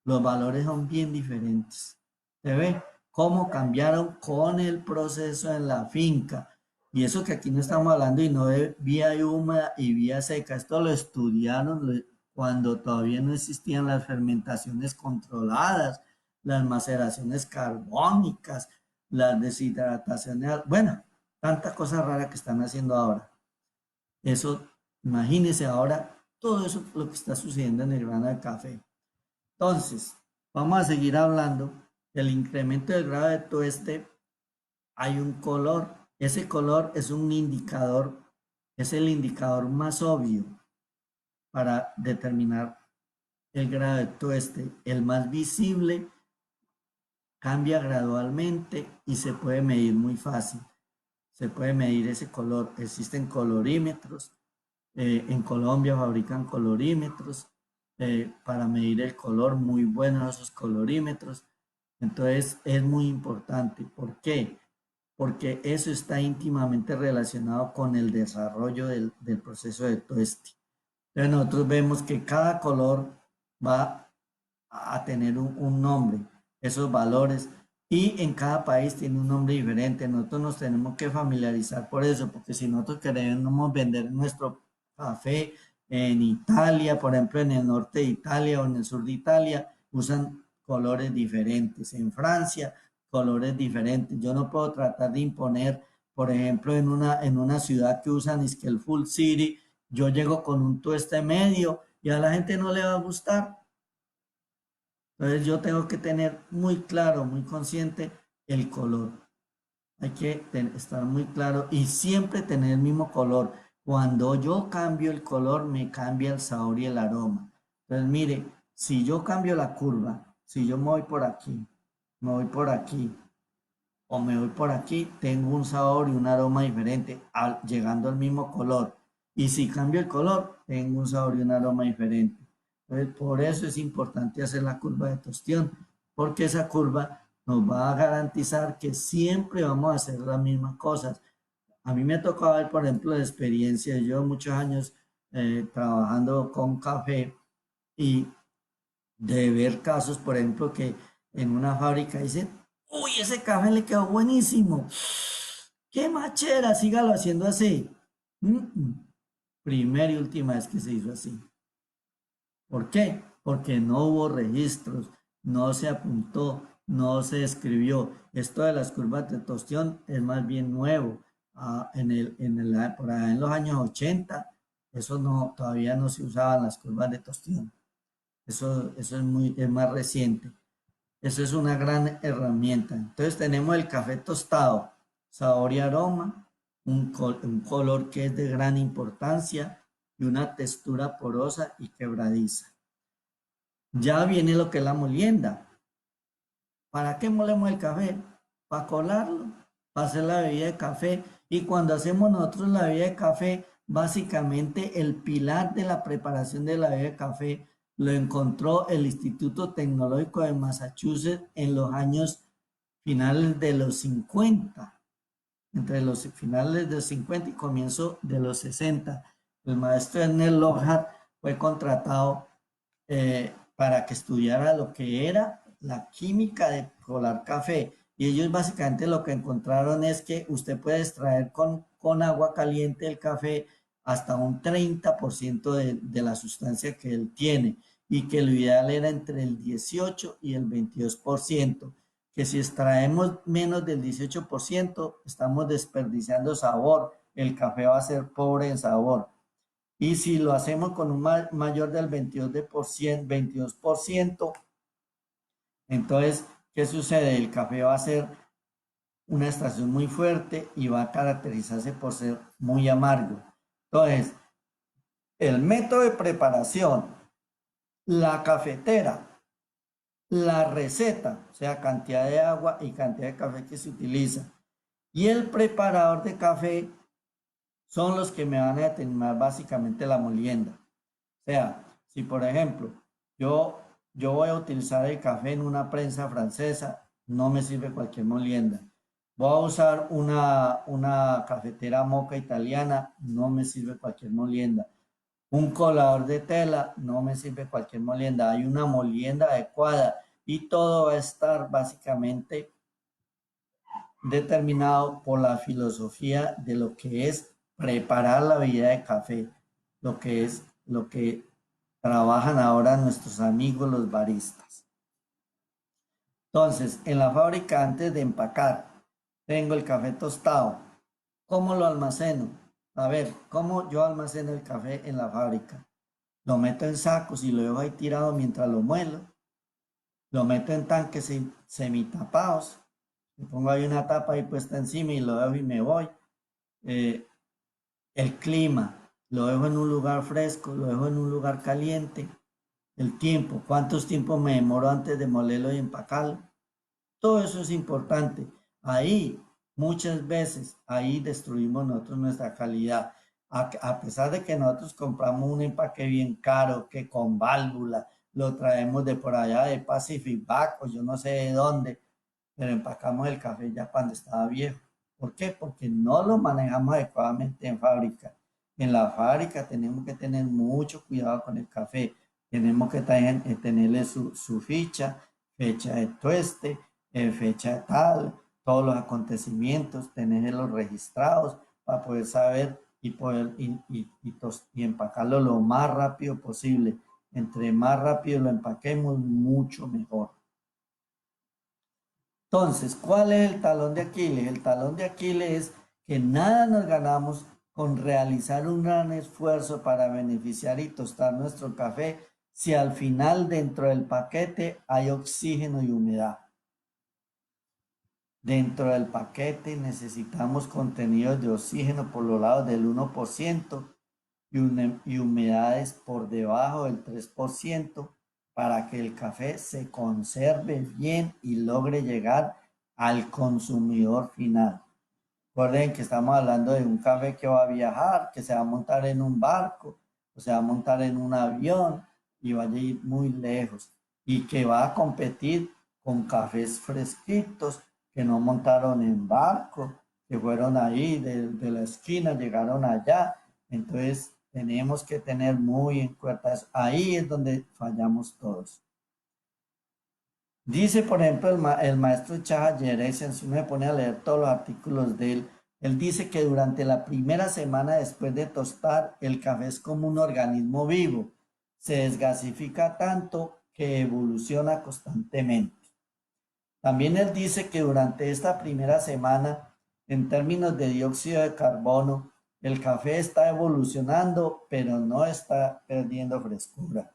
los valores son bien diferentes. ¿Se ve cómo cambiaron con el proceso en la finca? Y eso que aquí no estamos hablando y no de vía húmeda y vía seca, esto lo estudiaron cuando todavía no existían las fermentaciones controladas, las maceraciones carbónicas, las deshidrataciones, bueno, tantas cosas raras que están haciendo ahora. Eso, imagínense ahora todo eso lo que está sucediendo en el grano de café. Entonces, vamos a seguir hablando del incremento del grado de tueste. Hay un color. Ese color es un indicador, es el indicador más obvio para determinar el grado de tueste. El más visible cambia gradualmente y se puede medir muy fácil. Se puede medir ese color. Existen colorímetros. En Colombia fabrican colorímetros para medir el color, muy buenos esos colorímetros. Entonces es muy importante. ¿Por qué? Porque eso está íntimamente relacionado con el desarrollo del proceso de tueste. Entonces nosotros vemos que cada color va a tener un nombre, esos valores, y en cada país tiene un nombre diferente. Nosotros nos tenemos que familiarizar por eso, porque si nosotros queremos vender nuestro café en Italia, por ejemplo, en el norte de Italia o en el sur de Italia, usan colores diferentes. En Francia, colores diferentes. Yo no puedo tratar de imponer, por ejemplo, en una ciudad que usan es que el Full City, yo llego con un tueste medio y a la gente no le va a gustar. Entonces yo tengo que tener muy claro, muy consciente el color. Hay que estar muy claro y siempre tener el mismo color. Cuando yo cambio el color, me cambia el sabor y el aroma. Entonces mire, si yo cambio la curva, si yo me voy por aquí, me voy por aquí o me voy por aquí, tengo un sabor y un aroma diferente llegando al mismo color. Y si cambio el color, tengo un sabor y un aroma diferente. Entonces, por eso es importante hacer la curva de tostión, porque esa curva nos va a garantizar que siempre vamos a hacer las mismas cosas. A mí me ha tocado ver, por ejemplo, la experiencia, yo muchos años trabajando con café y de ver casos, por ejemplo, que en una fábrica dicen, uy, ese café le quedó buenísimo, qué machera, sígalo haciendo así. Primera y última vez que se hizo así. ¿Por qué? Porque no hubo registros, no se apuntó, no se escribió. Esto de las curvas de tostión es más bien nuevo. Por allá en los años 80, eso no, todavía no se usaban las curvas de tostión. Eso es más reciente. Eso es una gran herramienta. Entonces tenemos el café tostado, sabor y aroma, un color que es de gran importancia y una textura porosa y quebradiza. Ya viene lo que es la molienda. ¿Para qué molemos el café? Para colarlo, para hacer la bebida de café. Y cuando hacemos nosotros la bebida de café, básicamente el pilar de la preparación de la bebida de café lo encontró el Instituto Tecnológico de Massachusetts en los años finales de los 50, entre los finales de los 50 y comienzo de los 60. El maestro Ernest Lockhart fue contratado para que estudiara lo que era la química de colar café. Y ellos básicamente lo que encontraron es que usted puede extraer con agua caliente el café hasta un 30% de la sustancia que él tiene y que lo ideal era entre el 18 y el 22%, que si extraemos menos del 18% estamos desperdiciando sabor, el café va a ser pobre en sabor. Y si lo hacemos con un mayor del 22%, Entonces, ¿qué sucede? El café va a ser una extracción muy fuerte y va a caracterizarse por ser muy amargo. Entonces, el método de preparación, la cafetera, la receta, o sea, cantidad de agua y cantidad de café que se utiliza, y el preparador de café son los que me van a determinar básicamente la molienda. O sea, si por ejemplo yo voy a utilizar el café en una prensa francesa, no me sirve cualquier molienda. Voy a usar una cafetera moka italiana, no me sirve cualquier molienda. Un colador de tela, no me sirve cualquier molienda. Hay una molienda adecuada y todo va a estar básicamente determinado por la filosofía de lo que es preparar la bebida de café, lo que es lo que trabajan ahora nuestros amigos los baristas. Entonces, en la fábrica antes de empacar, tengo el café tostado. ¿Cómo lo almaceno? A ver, ¿cómo yo almaceno el café en la fábrica? Lo meto en sacos y lo dejo ahí tirado mientras lo muelo. Lo meto en tanques semitapados. Le pongo ahí una tapa ahí puesta encima y lo dejo y me voy. Eh, el clima, lo dejo en un lugar fresco, lo dejo en un lugar caliente. El tiempo, cuántos tiempos me demoro antes de molerlo y empacarlo. Todo eso es importante. Ahí, muchas veces, ahí destruimos nosotros nuestra calidad. A pesar de que nosotros compramos un empaque bien caro, que con válvula, lo traemos de por allá de Pacific Back o yo no sé de dónde, pero empacamos el café ya cuando estaba viejo. ¿Por qué? Porque no lo manejamos adecuadamente en fábrica. En la fábrica tenemos que tener mucho cuidado con el café. Tenemos que tenerle su ficha, fecha de tueste, fecha de tal, todos los acontecimientos, tenerlos registrados para poder saber y poder y empacarlo lo más rápido posible. Entre más rápido lo empaquemos, mucho mejor. Entonces, ¿cuál es el talón de Aquiles? El talón de Aquiles es que nada nos ganamos con realizar un gran esfuerzo para beneficiar y tostar nuestro café si al final dentro del paquete hay oxígeno y humedad. Dentro del paquete necesitamos contenidos de oxígeno por los lados del 1% y humedades por debajo del 3% para que el café se conserve bien y logre llegar al consumidor final. Recuerden que estamos hablando de un café que va a viajar, que se va a montar en un barco o se va a montar en un avión y va a ir muy lejos y que va a competir con cafés fresquitos que no montaron en barco, que fueron ahí de la esquina, llegaron allá. Entonces tenemos que tener muy en cuenta eso. Ahí es donde fallamos todos. Dice, por ejemplo, el maestro Chaja Yeresian, si uno se pone a leer todos los artículos de él dice que durante la primera semana después de tostar, el café es como un organismo vivo. Se desgasifica tanto que evoluciona constantemente. También él dice que durante esta primera semana, en términos de dióxido de carbono, el café está evolucionando, pero no está perdiendo frescura.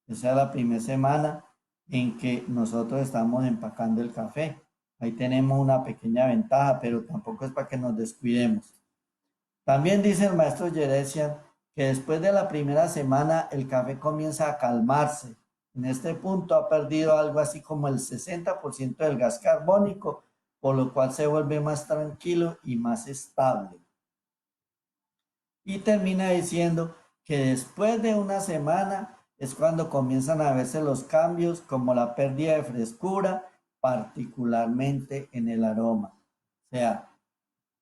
Esa es la primera semana en que nosotros estamos empacando el café. Ahí tenemos una pequeña ventaja, pero tampoco es para que nos descuidemos. También dice el maestro Yeresian que después de la primera semana el café comienza a calmarse. En este punto ha perdido algo así como el 60% del gas carbónico, por lo cual se vuelve más tranquilo y más estable. Y termina diciendo que después de una semana es cuando comienzan a verse los cambios como la pérdida de frescura, particularmente en el aroma. O sea,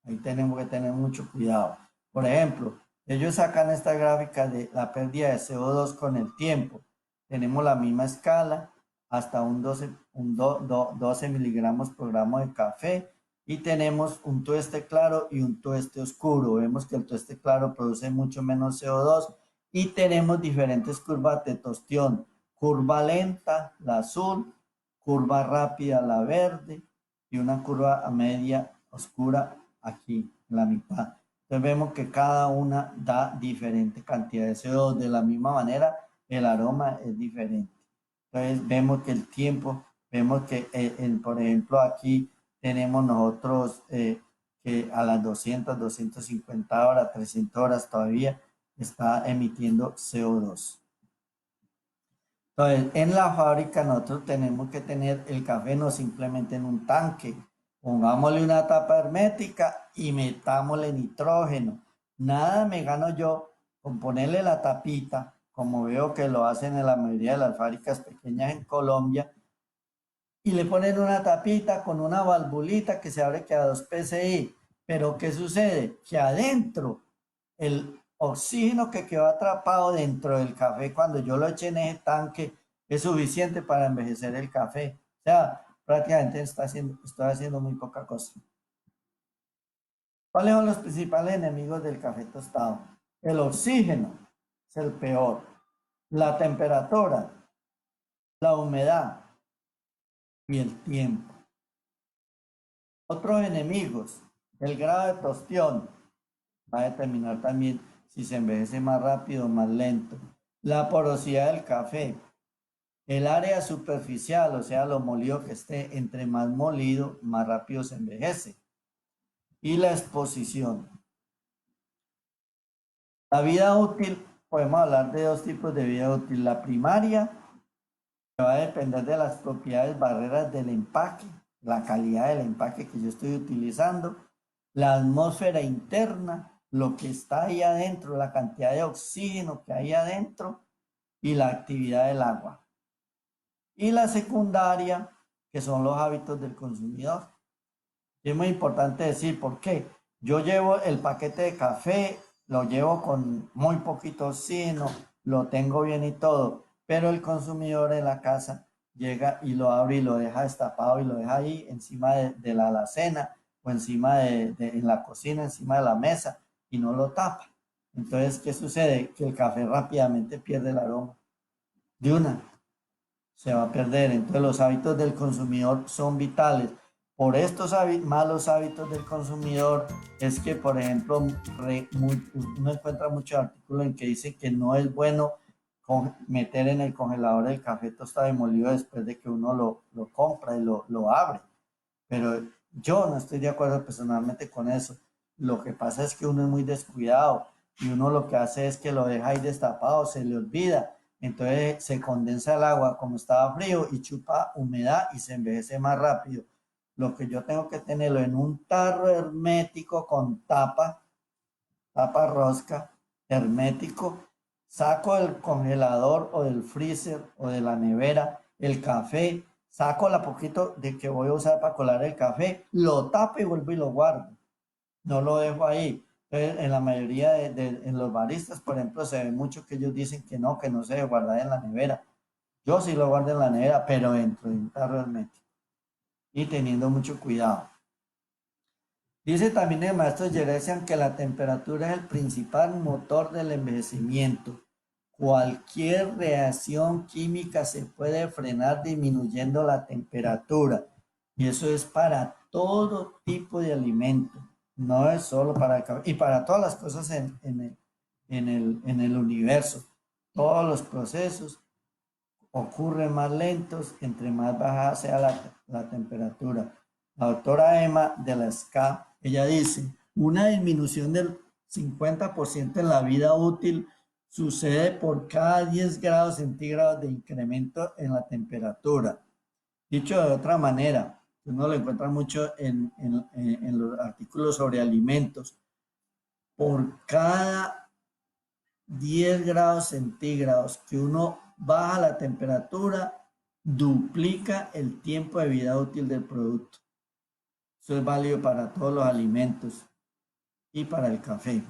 ahí tenemos que tener mucho cuidado. Por ejemplo, ellos sacan esta gráfica de la pérdida de CO2 con el tiempo. Tenemos la misma escala hasta un 12 miligramos por gramo de café y tenemos un tueste claro y un tueste oscuro. Vemos que el tueste claro produce mucho menos CO2 y tenemos diferentes curvas de tostión. Curva lenta, la azul, curva rápida, la verde y una curva a media oscura aquí, en la mitad. Entonces vemos que cada una da diferente cantidad de CO2. De la misma manera, el aroma es diferente. Entonces vemos que el tiempo vemos que, por ejemplo, aquí tenemos nosotros que a las 250 horas, 300 horas todavía está emitiendo CO2. Entonces, en la fábrica nosotros tenemos que tener el café no simplemente en un tanque, pongámosle una tapa hermética y metámosle nitrógeno. Nada me gano yo con ponerle la tapita, como veo que lo hacen en la mayoría de las fábricas pequeñas en Colombia, y le ponen una tapita con una valvulita que se abre que a 2 psi. Pero ¿qué sucede? Que adentro el oxígeno que quedó atrapado dentro del café cuando yo lo eché en ese tanque es suficiente para envejecer el café. O sea, prácticamente estoy haciendo muy poca cosa. ¿Cuáles son los principales enemigos del café tostado? El oxígeno es el peor. La temperatura, la humedad y el tiempo. Otros enemigos, el grado de tostión va a determinar también si se envejece más rápido o más lento. La porosidad del café, el área superficial, o sea, lo molido que esté, entre más molido, más rápido se envejece. Y la exposición. La vida útil, podemos hablar de dos tipos de vida útil. La primaria, que va a depender de las propiedades barreras del empaque, la calidad del empaque que yo estoy utilizando, la atmósfera interna, lo que está ahí adentro, la cantidad de oxígeno que hay adentro y la actividad del agua. Y la secundaria, que son los hábitos del consumidor. Es muy importante decir por qué. Yo llevo el paquete de café, lo llevo con muy poquito oxígeno, lo tengo bien y todo, pero el consumidor en la casa llega y lo abre y lo deja destapado y lo deja ahí encima de la alacena o encima en la cocina, encima de la mesa y no lo tapa. Entonces, ¿qué sucede? Que el café rápidamente pierde el aroma. De una, se va a perder. Entonces, los hábitos del consumidor son vitales. Por estos malos hábitos del consumidor es que, por ejemplo, uno encuentra muchos artículos en que dicen que no es bueno meter en el congelador el café tostado y molido después de que uno lo compra y lo abre. Pero yo no estoy de acuerdo personalmente con eso. Lo que pasa es que uno es muy descuidado y uno lo que hace es que lo deja ahí destapado, se le olvida. Entonces se condensa el agua como estaba frío y chupa humedad y se envejece más rápido. Lo que yo tengo que tenerlo en un tarro hermético con tapa rosca, hermético. Saco del congelador o del freezer o de la nevera el café, saco la poquito de que voy a usar para colar el café, lo tapo y vuelvo y lo guardo. No lo dejo ahí. Entonces, en la mayoría en los baristas, por ejemplo, se ve mucho que ellos dicen que no se debe guardar en la nevera. Yo sí lo guardo en la nevera, pero dentro de un tarro hermético y teniendo mucho cuidado. Dice también el maestro Yeresian que la temperatura es el principal motor del envejecimiento. Cualquier reacción química se puede frenar disminuyendo la temperatura. Y eso es para todo tipo de alimento. No es solo para el café. Y para todas las cosas en el universo. Todos los procesos ocurren más lentos entre más baja sea la temperatura. La doctora Emma de la SCA, ella dice, una disminución del 50% en la vida útil sucede por cada 10 grados centígrados de incremento en la temperatura. Dicho de otra manera, uno lo encuentra mucho en los artículos sobre alimentos, por cada 10 grados centígrados que uno baja la temperatura, duplica el tiempo de vida útil del producto. Eso es válido para todos los alimentos y para el café.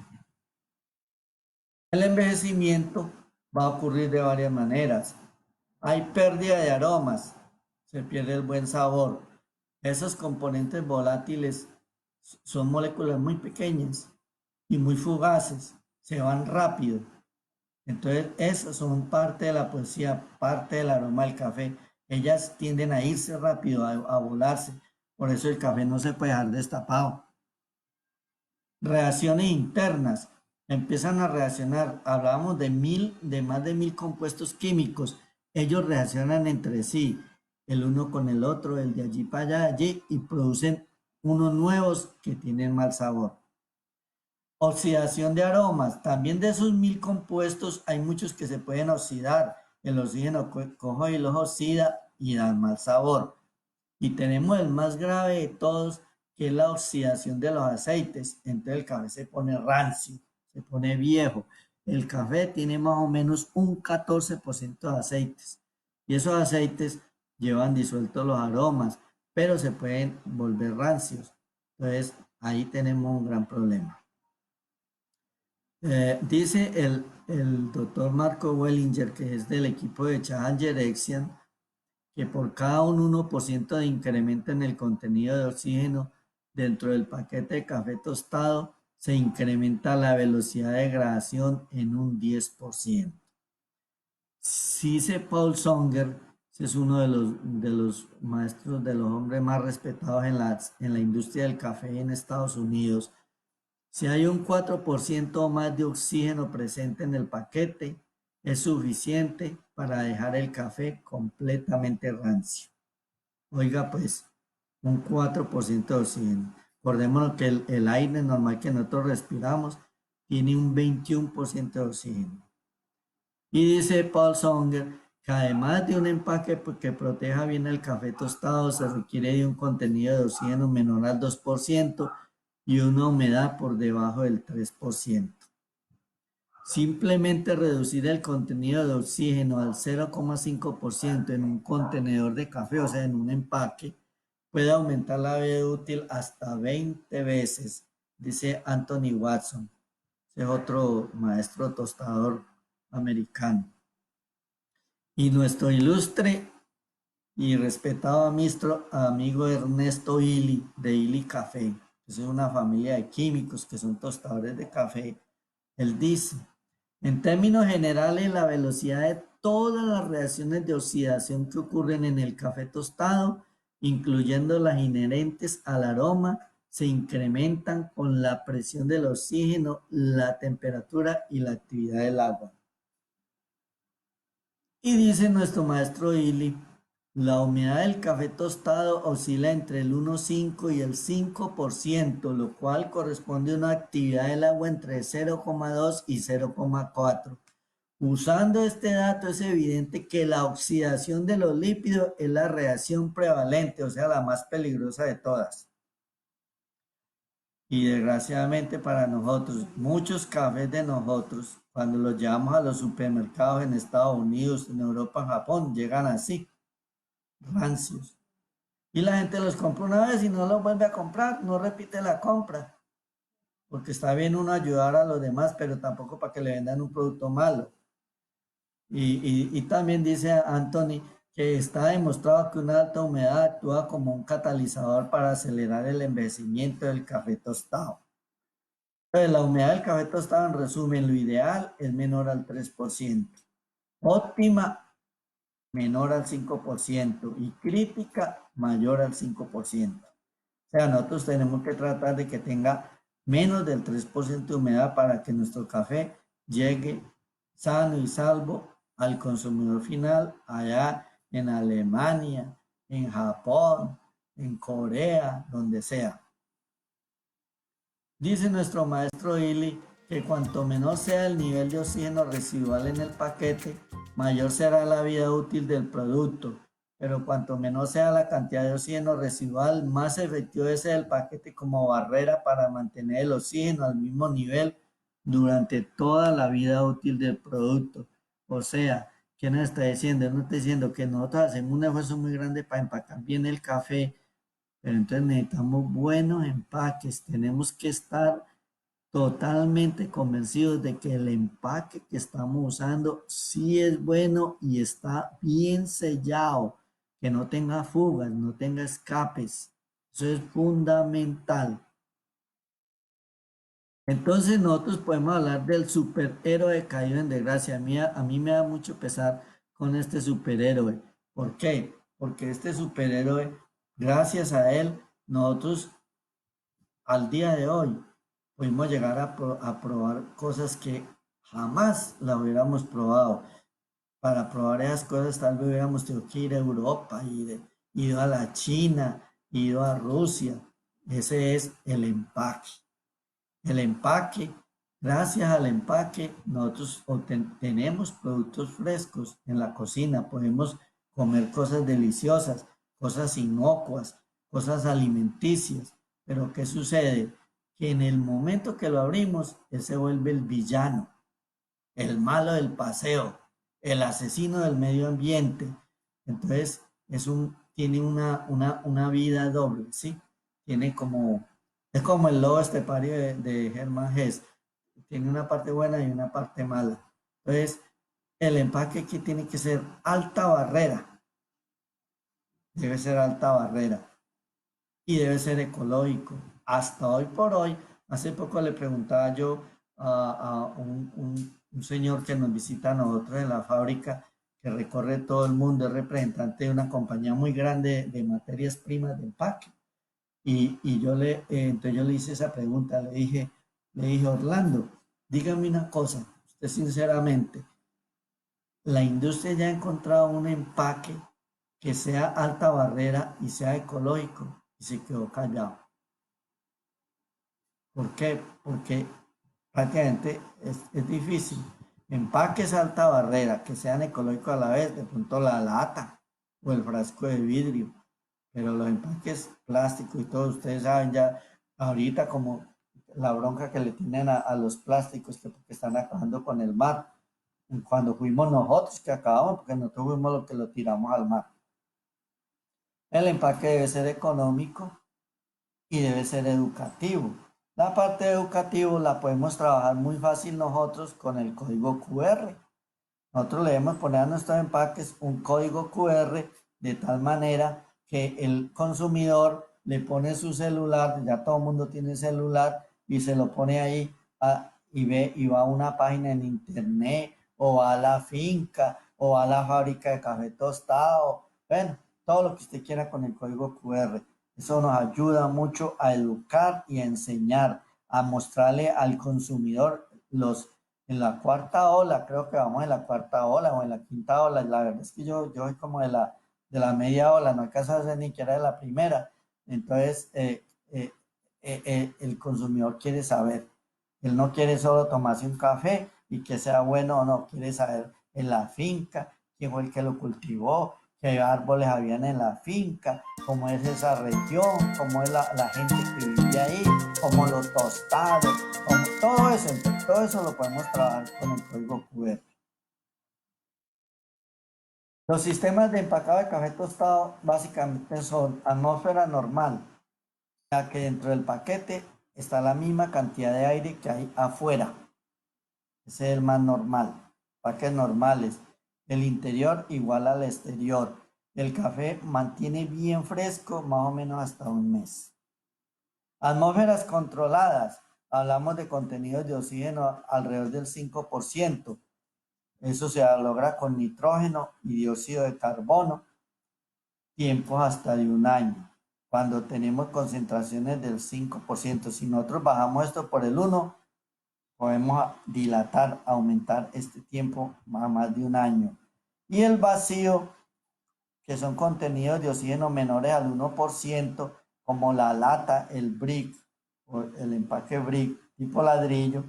El envejecimiento va a ocurrir de varias maneras. Hay pérdida de aromas, se pierde el buen sabor. Esos componentes volátiles son moléculas muy pequeñas y muy fugaces, se van rápido. Entonces, esas son parte de la poesía, parte del aroma del café. Ellas tienden a irse rápido, a volarse. Por eso el café no se puede dejar destapado. Reacciones internas. Empiezan a reaccionar. Hablábamos de más de 1000 compuestos químicos. Ellos reaccionan entre sí. el uno con el otro, el de allí para allá, allí, y producen unos nuevos que tienen mal sabor. Oxidación de aromas. También de esos 1000 compuestos hay muchos que se pueden oxidar. El oxígeno cojo y los oxida y dan mal sabor. Y tenemos el más grave de todos, que es la oxidación de los aceites. Entonces el café se pone rancio, se pone viejo. El café tiene más o menos un 14% de aceites. Y esos aceites llevan disueltos los aromas, pero se pueden volver rancios. Entonces ahí tenemos un gran problema. Dice el doctor Marco Wellinger, que es del equipo de Challenger Exian, que por cada un 1% de incremento en el contenido de oxígeno dentro del paquete de café tostado, se incrementa la velocidad de degradación en un 10%. Dice Paul Songer, es uno de los maestros, de los hombres más respetados en la industria del café en Estados Unidos. Si hay un 4% o más de oxígeno presente en el paquete, es suficiente para dejar el café completamente rancio. Oiga, pues, un 4% de oxígeno. Recordémonos que el aire normal que nosotros respiramos tiene un 21% de oxígeno. Y dice Paul Songer que además de un empaque que proteja bien el café tostado, se requiere de un contenido de oxígeno menor al 2% y una humedad por debajo del 3%. Simplemente reducir el contenido de oxígeno al 0,5% en un contenedor de café, o sea, en un empaque, puede aumentar la vida útil hasta 20 veces, dice Anthony Watson. Ese es otro maestro tostador americano. Y nuestro ilustre y respetado amigo Ernesto Illy, de Illy Café, que es una familia de químicos que son tostadores de café. Él dice, en términos generales, la velocidad de todas las reacciones de oxidación que ocurren en el café tostado, incluyendo las inherentes al aroma, se incrementan con la presión del oxígeno, la temperatura y la actividad del agua. Y dice nuestro maestro Illy, la humedad del café tostado oscila entre el 1,5 y el 5%, lo cual corresponde a una actividad del agua entre 0,2 y 0,4. Usando este dato es evidente que la oxidación de los lípidos es la reacción prevalente, o sea, la más peligrosa de todas. Y desgraciadamente para nosotros, muchos cafés de nosotros, cuando los llevamos a los supermercados en Estados Unidos, en Europa, en Japón, llegan así, rancios. Y la gente los compra una vez y no los vuelve a comprar, no repite la compra. Porque está bien uno ayudar a los demás, pero tampoco para que le vendan un producto malo. Y también dice Anthony que está demostrado que una alta humedad actúa como un catalizador para acelerar el envejecimiento del café tostado. Entonces, la humedad del café tostado, en resumen, lo ideal es menor al 3%, óptima menor al 5% y crítica mayor al 5%. O sea, nosotros tenemos que tratar de que tenga menos del 3% de humedad para que nuestro café llegue sano y salvo al consumidor final allá en Alemania, en Japón, en Corea, donde sea. Dice nuestro maestro Illy que cuanto menor sea el nivel de oxígeno residual en el paquete, mayor será la vida útil del producto. Pero cuanto menor sea la cantidad de oxígeno residual, más efectivo es el paquete como barrera para mantener el oxígeno al mismo nivel durante toda la vida útil del producto. O sea, ¿qué nos está diciendo? Nos está diciendo que nosotros hacemos un esfuerzo muy grande para empacar bien el café, pero entonces necesitamos buenos empaques, tenemos que estar totalmente convencidos de que el empaque que estamos usando sí es bueno y está bien sellado, que no tenga fugas, no tenga escapes. Eso es fundamental. Entonces nosotros podemos hablar del superhéroe caído en desgracia. A mí me da mucho pesar con este superhéroe. ¿Por qué? Porque este superhéroe, gracias a él, nosotros al día de hoy pudimos llegar a probar cosas que jamás la hubiéramos probado. Para probar esas cosas tal vez hubiéramos tenido que ir a Europa, ido a la China, ido a Rusia. Ese es el empaque. El empaque, gracias al empaque, nosotros tenemos productos frescos en la cocina, podemos comer cosas deliciosas, cosas inocuas, cosas alimenticias. Pero ¿qué sucede? Que en el momento que lo abrimos, él se vuelve el villano, el malo del paseo, el asesino del medio ambiente. Entonces, tiene una vida doble, ¿sí? Tiene como, es como el lobo estepario de Hermann Hesse. Tiene una parte buena y una parte mala. Entonces, el empaque aquí tiene que ser alta barrera, debe ser alta barrera y debe ser ecológico. Hasta hoy por hoy, hace poco le preguntaba yo a un señor que nos visita a nosotros en la fábrica, que recorre todo el mundo, es representante de una compañía muy grande de materias primas de empaque. Entonces yo le hice esa pregunta, le dije, Orlando, dígame una cosa, usted sinceramente, la industria ya ha encontrado un empaque que sea alta barrera y sea ecológico, y se quedó callado. ¿Por qué? Porque prácticamente es difícil. Empaques alta barrera, que sean ecológicos a la vez, de pronto la lata o el frasco de vidrio, pero los empaques plásticos y todo, ustedes saben ya ahorita como la bronca que le tienen a los plásticos que porque están acabando con el mar. Cuando fuimos nosotros que acabamos, porque nosotros fuimos los que lo tiramos al mar. El empaque debe ser económico y debe ser educativo. La parte educativa la podemos trabajar muy fácil nosotros con el código QR. Nosotros le debemos poner a nuestros empaques un código QR de tal manera que el consumidor le pone su celular, ya todo el mundo tiene celular, y se lo pone ahí y ve y va a una página en internet o va a la finca o va a la fábrica de café tostado. Bueno, todo lo que usted quiera con el código QR. Eso nos ayuda mucho a educar y a enseñar, a mostrarle al consumidor en la cuarta ola, creo que vamos en la cuarta ola o en la quinta ola. La verdad es que yo soy como de la media ola, no alcanzo a ser ni siquiera de la primera. Entonces, el consumidor quiere saber. Él no quiere solo tomarse un café y que sea bueno o no, quiere saber en la finca quién fue el que lo cultivó, qué árboles habían en la finca, cómo es esa región, cómo es la gente que vivía ahí, cómo lo tostaron, todo eso lo podemos trabajar con el código QR. Los sistemas de empacado de café tostado básicamente son atmósfera normal, ya que dentro del paquete está la misma cantidad de aire que hay afuera. Ese es el más normal. Paquetes normales. El interior igual al exterior. El café mantiene bien fresco más o menos hasta un mes. Atmósferas controladas. Hablamos de contenidos de oxígeno alrededor del 5%. Eso se logra con nitrógeno y dióxido de carbono, tiempos hasta de un año. Cuando tenemos concentraciones del 5%, si nosotros bajamos esto por el 1, podemos dilatar, aumentar este tiempo a más de un año. Y el vacío, que son contenidos de oxígeno menores al 1%, como la lata, el brick o el empaque brick tipo ladrillo,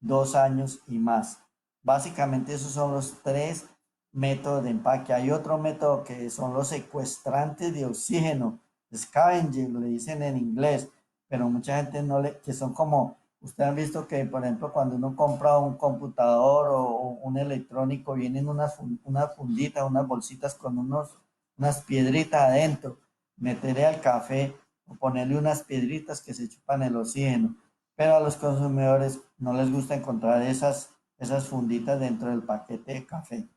2 años y más. Básicamente esos son los tres métodos de empaque. Hay otro método que son los secuestrantes de oxígeno, scavenger, le dicen en inglés, pero mucha gente no le, que son como, ustedes han visto que, por ejemplo, cuando uno compra un computador o un electrónico, vienen unas funditas, unas bolsitas con unas piedritas adentro, meterle al café o ponerle unas piedritas que se chupan el oxígeno. Pero a los consumidores no les gusta encontrar esas funditas dentro del paquete de café.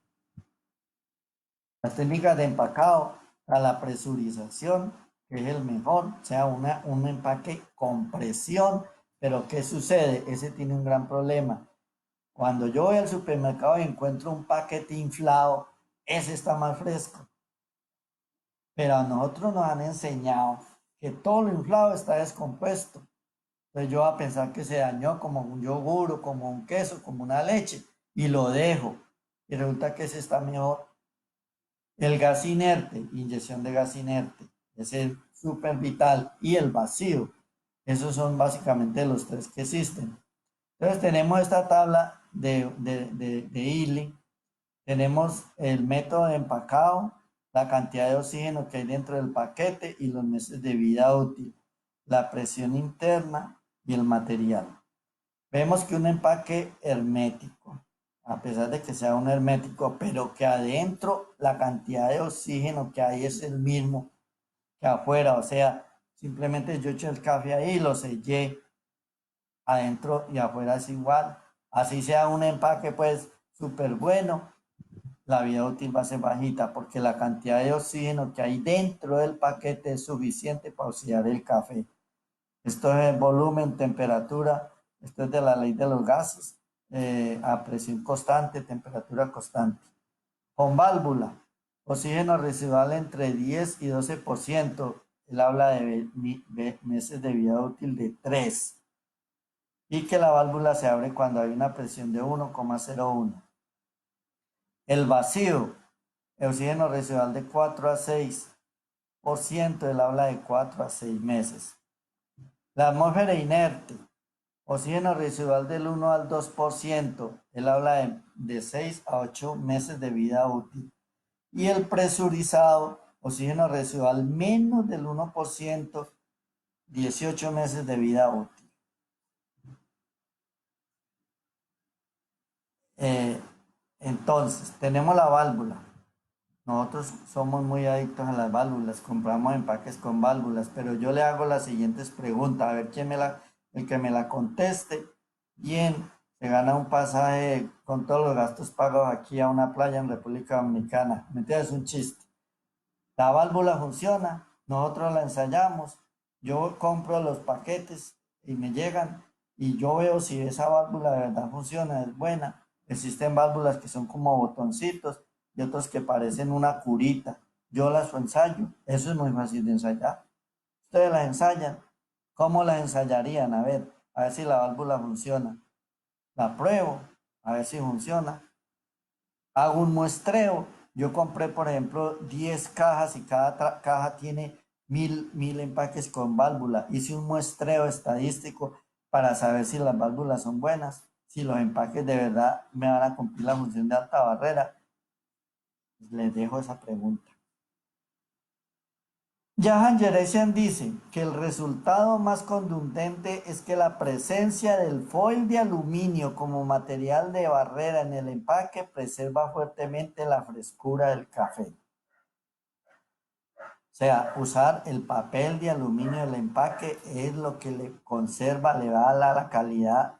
Las técnicas de empacado a la presurización, que es el mejor, o sea, un empaque con presión, pero ¿qué sucede? Ese tiene un gran problema. Cuando yo voy al supermercado y encuentro un paquete inflado, ese está más fresco. Pero a nosotros nos han enseñado que todo lo inflado está descompuesto. Entonces yo voy a pensar que se dañó como un yogur o como un queso, como una leche, y lo dejo. y resulta que ese está mejor. El gas inerte, inyección de gas inerte, ese es súper vital. Y el vacío, esos son básicamente los tres que existen. Entonces tenemos esta tabla de Ealing, tenemos el método de empacado, la cantidad de oxígeno que hay dentro del paquete y los meses de vida útil, la presión interna y el material. Vemos que un empaque hermético, a pesar de que sea un hermético, pero que adentro la cantidad de oxígeno que hay es el mismo que afuera, o sea, simplemente yo eché el café ahí, lo sellé, adentro y afuera es igual. Así sea un empaque pues súper bueno, la vida útil va a ser bajita porque la cantidad de oxígeno que hay dentro del paquete es suficiente para oxidar el café. Esto es volumen, temperatura, esto es de la ley de los gases, a presión constante, temperatura constante. Con válvula, oxígeno residual entre 10 y 12%, él habla de meses de vida útil de 3 y que la válvula se abre cuando hay una presión de 1,01. El vacío, el oxígeno residual de 4 a 6%, él habla de 4 a 6 meses. La atmósfera inerte, oxígeno residual del 1 al 2%, él habla de 6 a 8 meses de vida útil. Y el presurizado, oxígeno residual menos del 1%, 18 meses de vida útil. Entonces, tenemos la válvula. Nosotros somos muy adictos a las válvulas, compramos empaques con válvulas, pero yo le hago las siguientes preguntas, a ver el que me la conteste bien, se gana un pasaje con todos los gastos pagos aquí a una playa en República Dominicana. ¿Me entiendes? Es un chiste. La válvula funciona, nosotros la ensayamos, yo compro los paquetes y me llegan y yo veo si esa válvula de verdad funciona, es buena. Existen válvulas que son como botoncitos y otros que parecen una curita. Yo las ensayo, eso es muy fácil de ensayar. Ustedes las ensayan. ¿Cómo las ensayarían? A ver si la válvula funciona. La pruebo, a ver si funciona. Hago un muestreo. Yo compré, por ejemplo, 10 cajas y cada caja tiene mil empaques con válvula. Hice un muestreo estadístico para saber si las válvulas son buenas, si los empaques de verdad me van a cumplir la función de alta barrera. Les dejo esa pregunta. Jahan Jeresian dice que el resultado más contundente es que la presencia del foil de aluminio como material de barrera en el empaque preserva fuertemente la frescura del café. O sea, usar el papel de aluminio del empaque es lo que le conserva, le va a dar la calidad,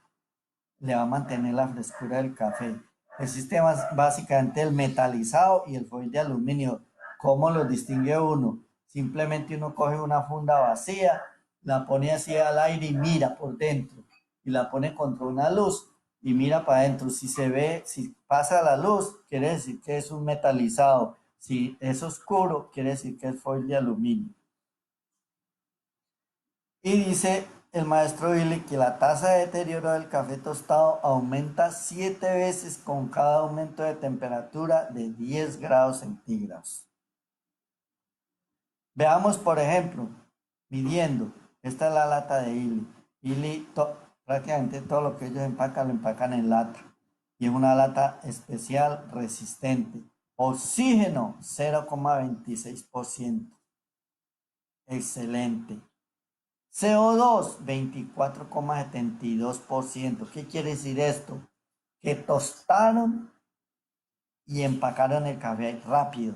le va a mantener la frescura del café. Existe básicamente el metalizado y el foil de aluminio. ¿Cómo los distingue uno? Simplemente uno coge una funda vacía, la pone así al aire y mira por dentro. Y la pone contra una luz y mira para adentro. Si se ve, si pasa la luz, quiere decir que es un metalizado. Si es oscuro, quiere decir que es foil de aluminio. Y dice el maestro Billy que la tasa de deterioro del café tostado aumenta 7 veces con cada aumento de temperatura de 10 grados centígrados. Veamos, por ejemplo, midiendo. Esta es la lata de Illy. Illy, prácticamente todo lo que ellos empacan, lo empacan en lata. Y es una lata especial resistente. Oxígeno, 0,26%. Excelente. CO2, 24,72%. ¿Qué quiere decir esto? Que tostaron y empacaron el café rápido.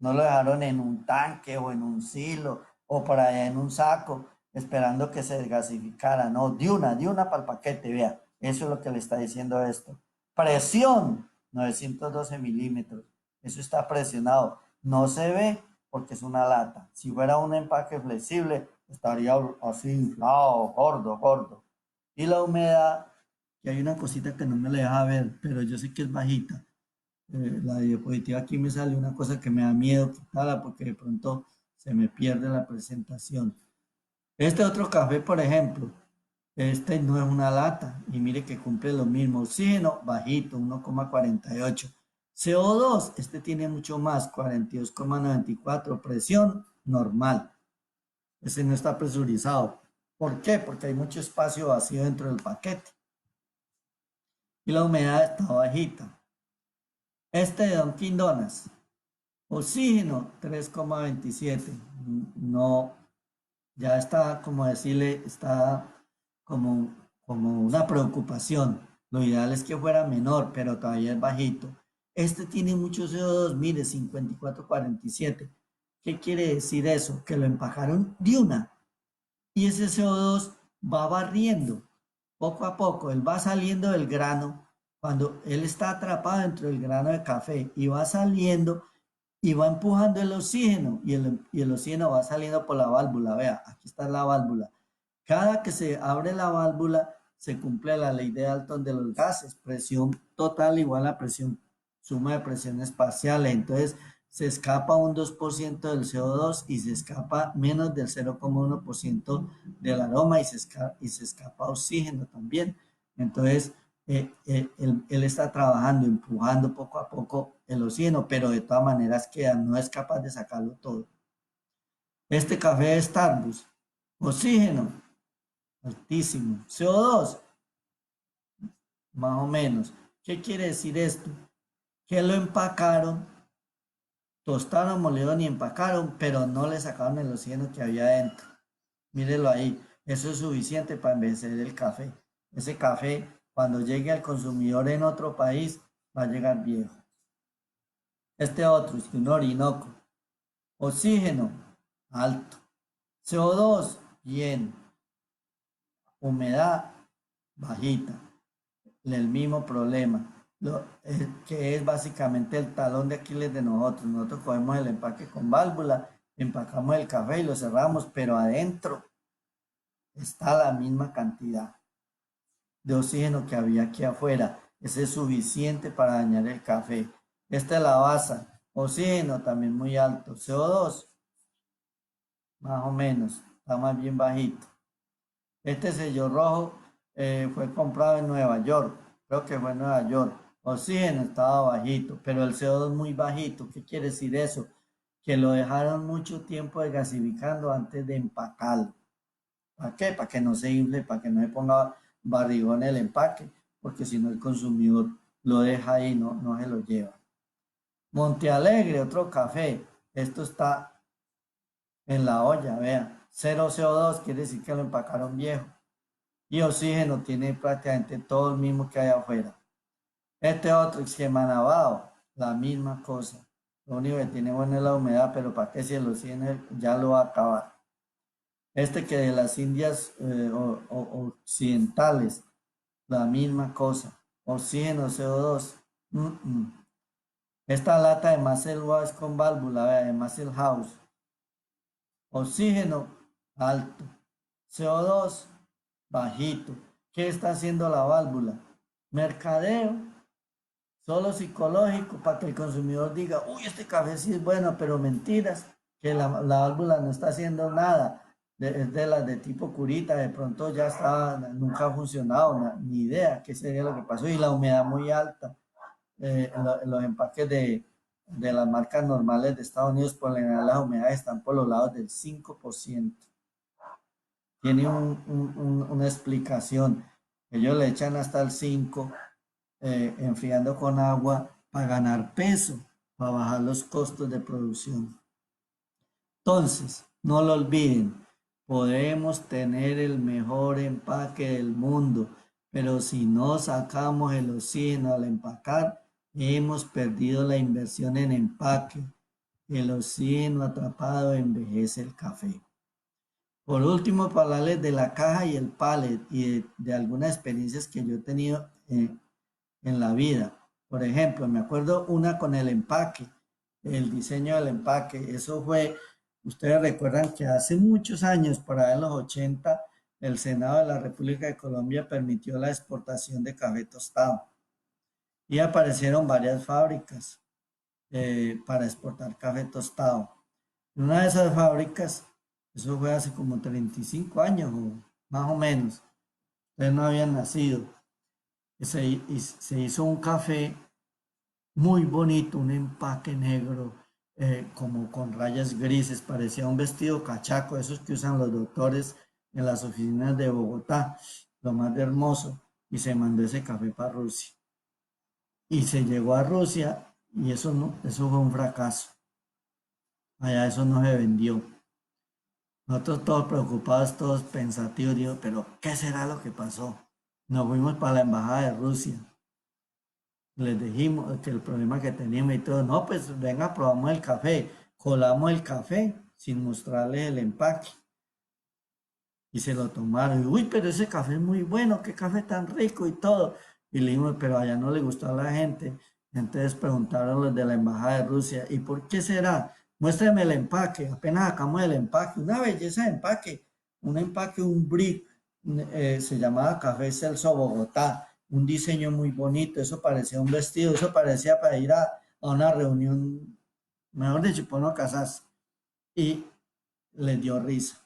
No lo dejaron en un tanque o en un silo o por allá en un saco esperando que se desgasificara. No, de una para el paquete, vea. Eso es lo que le está diciendo esto. Presión, 912 milímetros. Eso está presionado. No se ve porque es una lata. Si fuera un empaque flexible, estaría así inflado, gordo, gordo. Y la humedad, que hay una cosita que no me la deja ver, pero yo sé que es bajita. La diapositiva aquí me sale una cosa que me da miedo quitarla porque de pronto se me pierde la presentación. Este otro café, por ejemplo, este no es una lata y mire que cumple lo mismo. Oxígeno bajito, 1,48. CO2, este tiene mucho más, 42,94, presión normal. Ese no está presurizado. ¿Por qué? Porque hay mucho espacio vacío dentro del paquete. Y la humedad está bajita. Este de Dunkin' Donuts, oxígeno 3,27. No, ya está, como decirle, está como una preocupación. Lo ideal es que fuera menor, pero todavía es bajito. Este tiene mucho CO2, mire, 54,47. ¿Qué quiere decir eso? Que lo empacaron de una. Y ese CO2 va barriendo poco a poco. Él va saliendo del grano. Cuando él está atrapado dentro del grano de café y va saliendo y va empujando el oxígeno y el oxígeno va saliendo por la válvula. Vea, aquí está la válvula. Cada que se abre la válvula, se cumple la ley de Dalton de los gases, presión total igual a presión, suma de presiones parciales. Entonces, se escapa un 2% del CO2 y se escapa menos del 0,1% del aroma y se escapa oxígeno también. Entonces, él está trabajando, empujando poco a poco el oxígeno, pero de todas maneras queda, no es capaz de sacarlo todo. Este café de Starbucks, oxígeno, altísimo. CO2, más o menos. ¿Qué quiere decir esto? Que lo empacaron, tostaron, molieron y empacaron, pero no le sacaron el oxígeno que había dentro. Mírelo ahí. Eso es suficiente para envejecer el café. Ese café, cuando llegue al consumidor en otro país, va a llegar viejo. Este otro es un Orinoco. Oxígeno, alto. CO2, bien. Humedad, bajita. El mismo problema, que es básicamente el talón de Aquiles de nosotros. Nosotros cogemos el empaque con válvula, empacamos el café y lo cerramos, pero adentro está la misma cantidad de oxígeno que había aquí afuera. Ese es suficiente para dañar el café. Esta es la base. Oxígeno también muy alto. CO2, más o menos, está más bien bajito. Este sello rojo fue comprado en Nueva York, creo que fue en Nueva York. Oxígeno estaba bajito, pero el CO2 muy bajito. ¿Qué quiere decir eso? Que lo dejaron mucho tiempo desgasificando antes de empacarlo. ¿Para qué? Para que no se infle, para que no se ponga barrigón el empaque, porque si no el consumidor lo deja ahí, no se lo lleva. Monte Alegre, otro café. Esto está en la olla, vea. 0 CO2 quiere decir que lo empacaron viejo. Y oxígeno tiene prácticamente todo el mismo que hay afuera. Este otro esquema navado, la misma cosa. Lo único que tiene bueno es la humedad, pero para qué si el oxígeno ya lo va a acabar. Este que de las Indias occidentales, la misma cosa. Oxígeno, CO2. Esta lata de Muscle Wash con válvula, vea, de Muscle House. Oxígeno, alto. CO2, bajito. ¿Qué está haciendo la válvula? Mercadeo, solo psicológico, para que el consumidor diga, uy, este café sí es bueno, pero mentiras, que la válvula no está haciendo nada. Es de las de tipo curita, de pronto ya estaba, nunca ha funcionado, ni idea qué sería lo que pasó. Y la humedad muy alta. Los empaques de las marcas normales de Estados Unidos, por lo general las humedades están por los lados del 5%. Tiene una explicación. Ellos le echan hasta el 5, enfriando con agua para ganar peso, para bajar los costos de producción. Entonces, no lo olviden, podemos tener el mejor empaque del mundo, pero si no sacamos el oxígeno al empacar, hemos perdido la inversión en empaque. El oxígeno atrapado envejece el café. Por último, para hablarles de la caja y el pallet y de algunas experiencias que yo he tenido en la vida. Por ejemplo, me acuerdo una con el empaque, el diseño del empaque. Eso fue, ustedes recuerdan que hace muchos años, por ahí en los 80, el Senado de la República de Colombia permitió la exportación de café tostado y aparecieron varias fábricas para exportar café tostado. En una de esas fábricas, eso fue hace como 35 años o más o menos, ustedes no habían nacido, y se hizo un café muy bonito, un empaque negro, como con rayas grises, parecía un vestido cachaco, esos que usan los doctores en las oficinas de Bogotá, lo más de hermoso, y se mandó ese café para Rusia. Y se llegó a Rusia y eso no, eso fue un fracaso. Allá eso no se vendió. Nosotros todos preocupados, todos pensativos, digo, pero ¿qué será lo que pasó? Nos fuimos para la embajada de Rusia. Les dijimos que el problema que teníamos y todo, no, pues venga, probamos el café. Colamos el café sin mostrarles el empaque y se lo tomaron. Y, uy, pero ese café es muy bueno, qué café tan rico y todo. Y le dijimos, pero allá no le gustó a la gente. Entonces preguntaron los de la embajada de Rusia, ¿y por qué será? Muéstrame el empaque. Apenas sacamos el empaque, una belleza de empaque, un brick, se llamaba Café Celso Bogotá, un diseño muy bonito, eso parecía un vestido, eso parecía para ir a una reunión, mejor dicho, para no casarse. Y les dio risa.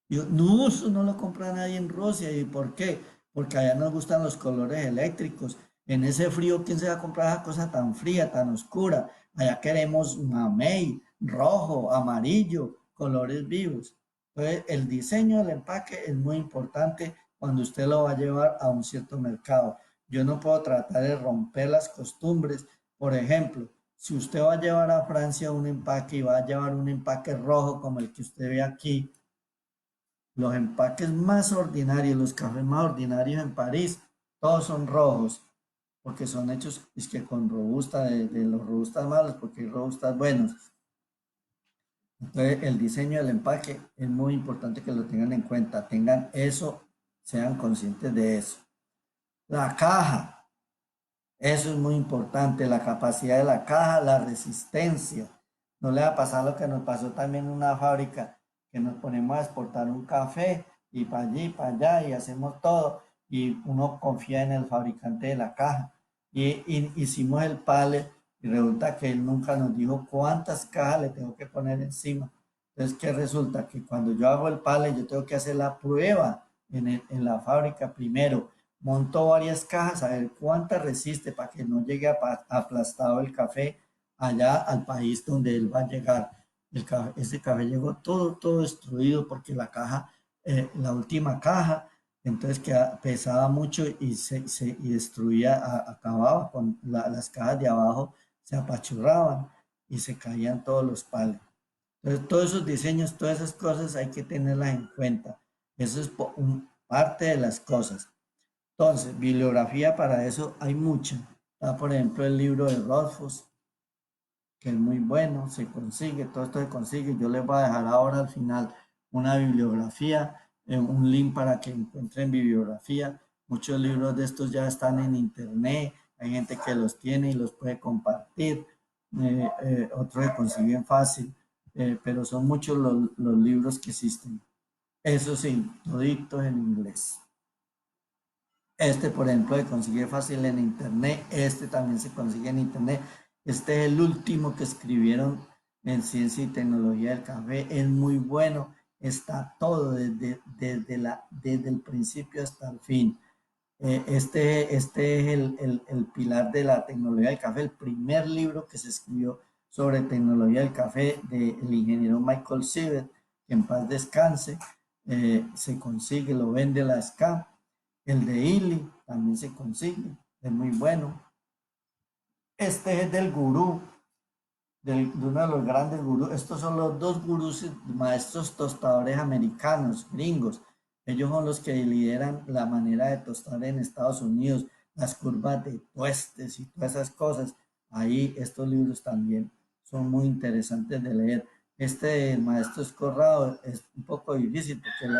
Yo, no, eso no lo compra nadie en Rusia. ¿Y por qué? Porque allá nos gustan los colores eléctricos. En ese frío, ¿quién se va a comprar esa cosa tan fría, tan oscura? Allá queremos mamey, rojo, amarillo, colores vivos. Entonces, el diseño del empaque es muy importante cuando usted lo va a llevar a un cierto mercado. Yo no puedo tratar de romper las costumbres. Por ejemplo, si usted va a llevar a Francia un empaque y va a llevar un empaque rojo como el que usted ve aquí, los empaques más ordinarios, los cafés más ordinarios en París, todos son rojos, porque son hechos es que con robusta, de los robustas malos, porque hay robustas buenos. Entonces, el diseño del empaque es muy importante que lo tengan en cuenta, tengan eso, sean conscientes de eso. La caja, eso es muy importante, la capacidad de la caja, la resistencia. No le va a pasar lo que nos pasó también en una fábrica, que nos ponemos a exportar un café y para allí, para allá y hacemos todo y uno confía en el fabricante de la caja. Y hicimos el pallet y resulta que él nunca nos dijo cuántas cajas le tengo que poner encima. Entonces, ¿qué resulta? Que cuando yo hago el pallet, yo tengo que hacer la prueba en la fábrica primero. Monto varias cajas a ver cuántas resiste para que no llegue aplastado el café allá al país donde él va a llegar. Ese café llegó todo destruido porque la caja, la última caja, entonces que pesaba mucho y destruía, acababa con las cajas de abajo, se apachurraban y se caían todos los palos. Entonces, todos esos diseños, todas esas cosas hay que tenerlas en cuenta. Eso es parte de las cosas. Entonces, bibliografía para eso hay mucha. Está, por ejemplo, el libro de Rothfuss, que es muy bueno, se consigue, todo esto se consigue. Yo les voy a dejar ahora al final una bibliografía, un link para que encuentren bibliografía. Muchos libros de estos ya están en internet, hay gente que los tiene y los puede compartir, otros se consiguen fácil, pero son muchos los libros que existen. Eso sí, toditos en inglés. Este, por ejemplo, se consigue fácil en internet. Este también se consigue en internet. Este es el último que escribieron en ciencia y tecnología del café. Es muy bueno. Está todo desde el principio hasta el fin. Este es el pilar de la tecnología del café. El primer libro que se escribió sobre tecnología del café del ingeniero Michael Siebert, que en paz descanse. Se consigue, lo vende la SCA. El de Illy también se consigue, es muy bueno. Este es del gurú, de uno de los grandes gurús. Estos son los dos gurús maestros tostadores americanos, gringos. Ellos son los que lideran la manera de tostar en Estados Unidos, las curvas de tuestes y todas esas cosas. Ahí estos libros también son muy interesantes de leer. Este, el maestro Escorrado, es un poco difícil porque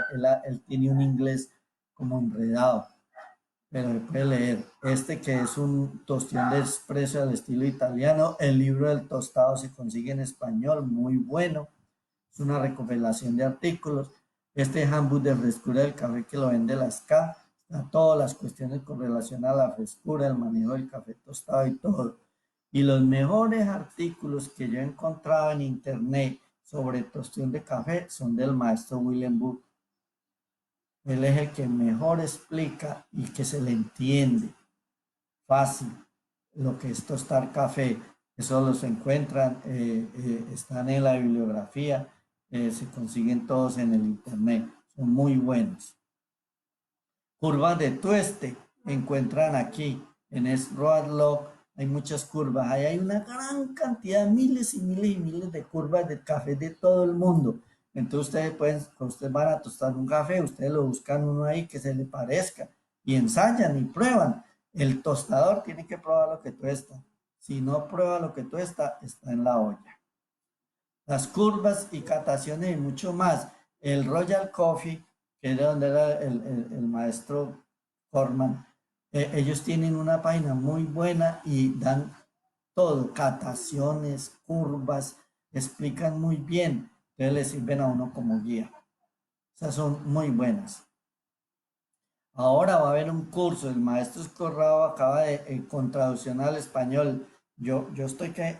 él tiene un inglés como enredado, pero se puede leer. Este que es un tostión de expreso al estilo italiano. El libro del tostado se consigue en español, muy bueno. Es una recopilación de artículos. Este handbook de frescura del café que lo vende la SCA. Está todas las cuestiones con relación a la frescura, el manejo del café tostado y todo. Y los mejores artículos que yo he encontrado en internet sobre tostión de café son del maestro William Booth. Él es el que mejor explica y que se le entiende fácil lo que es tostar café. Eso los encuentran, están en la bibliografía, se consiguen todos en el internet, son muy buenos. Curvas de tueste encuentran aquí en Roadlock, hay muchas curvas, ahí hay una gran cantidad, miles y miles y miles de curvas de café de todo el mundo. Entonces ustedes van a tostar un café, ustedes lo buscan uno ahí que se le parezca y ensayan y prueban. El tostador tiene que probar lo que tuesta. Si no prueba lo que tuesta, está en la olla. Las curvas y cataciones y mucho más. El Royal Coffee, que era donde era el maestro Corman, ellos tienen una página muy buena y dan todo, cataciones, curvas, explican muy bien, entonces le sirven a uno como guía. Esas son muy buenas. Ahora va a haber un curso, el maestro Escorrado acaba de, con traducción al español. Yo estoy que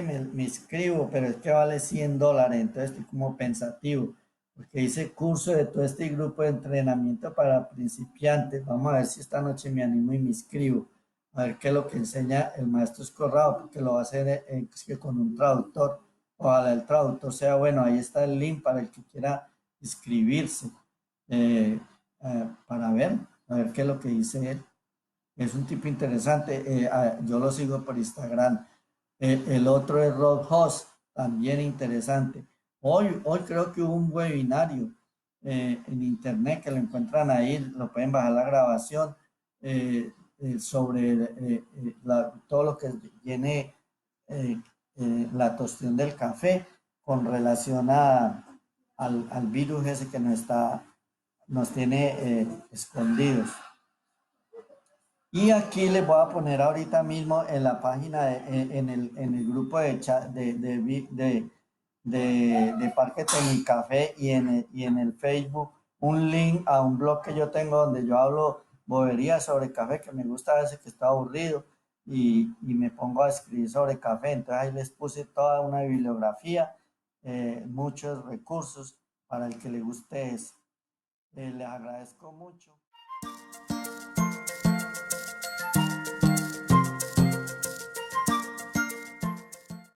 me inscribo, pero es que vale $100, entonces estoy como pensativo, porque dice curso de todo este grupo de entrenamiento para principiantes. Vamos a ver si esta noche me animo y me inscribo, a ver qué es lo que enseña el maestro Escorrado, porque lo va a hacer es que con un traductor. Ojalá el traductor sea bueno, ahí está el link para el que quiera inscribirse. Eh, para ver, a ver qué es lo que dice él. Es un tipo interesante, yo lo sigo por Instagram. El otro es Rob Hoss, también interesante. Hoy creo que hubo un webinario en internet que lo encuentran ahí, lo pueden bajar la grabación sobre todo lo que viene la tostión del café con relación al virus ese que nos tiene escondidos. Y aquí les voy a poner ahorita mismo en la página, en el grupo de chat de Parque Café y en el Facebook, un link a un blog que yo tengo donde yo hablo boberías sobre café, que me gusta a veces que estoy aburrido y me pongo a escribir sobre café. Entonces ahí les puse toda una bibliografía, muchos recursos para el que le guste eso. Les agradezco mucho.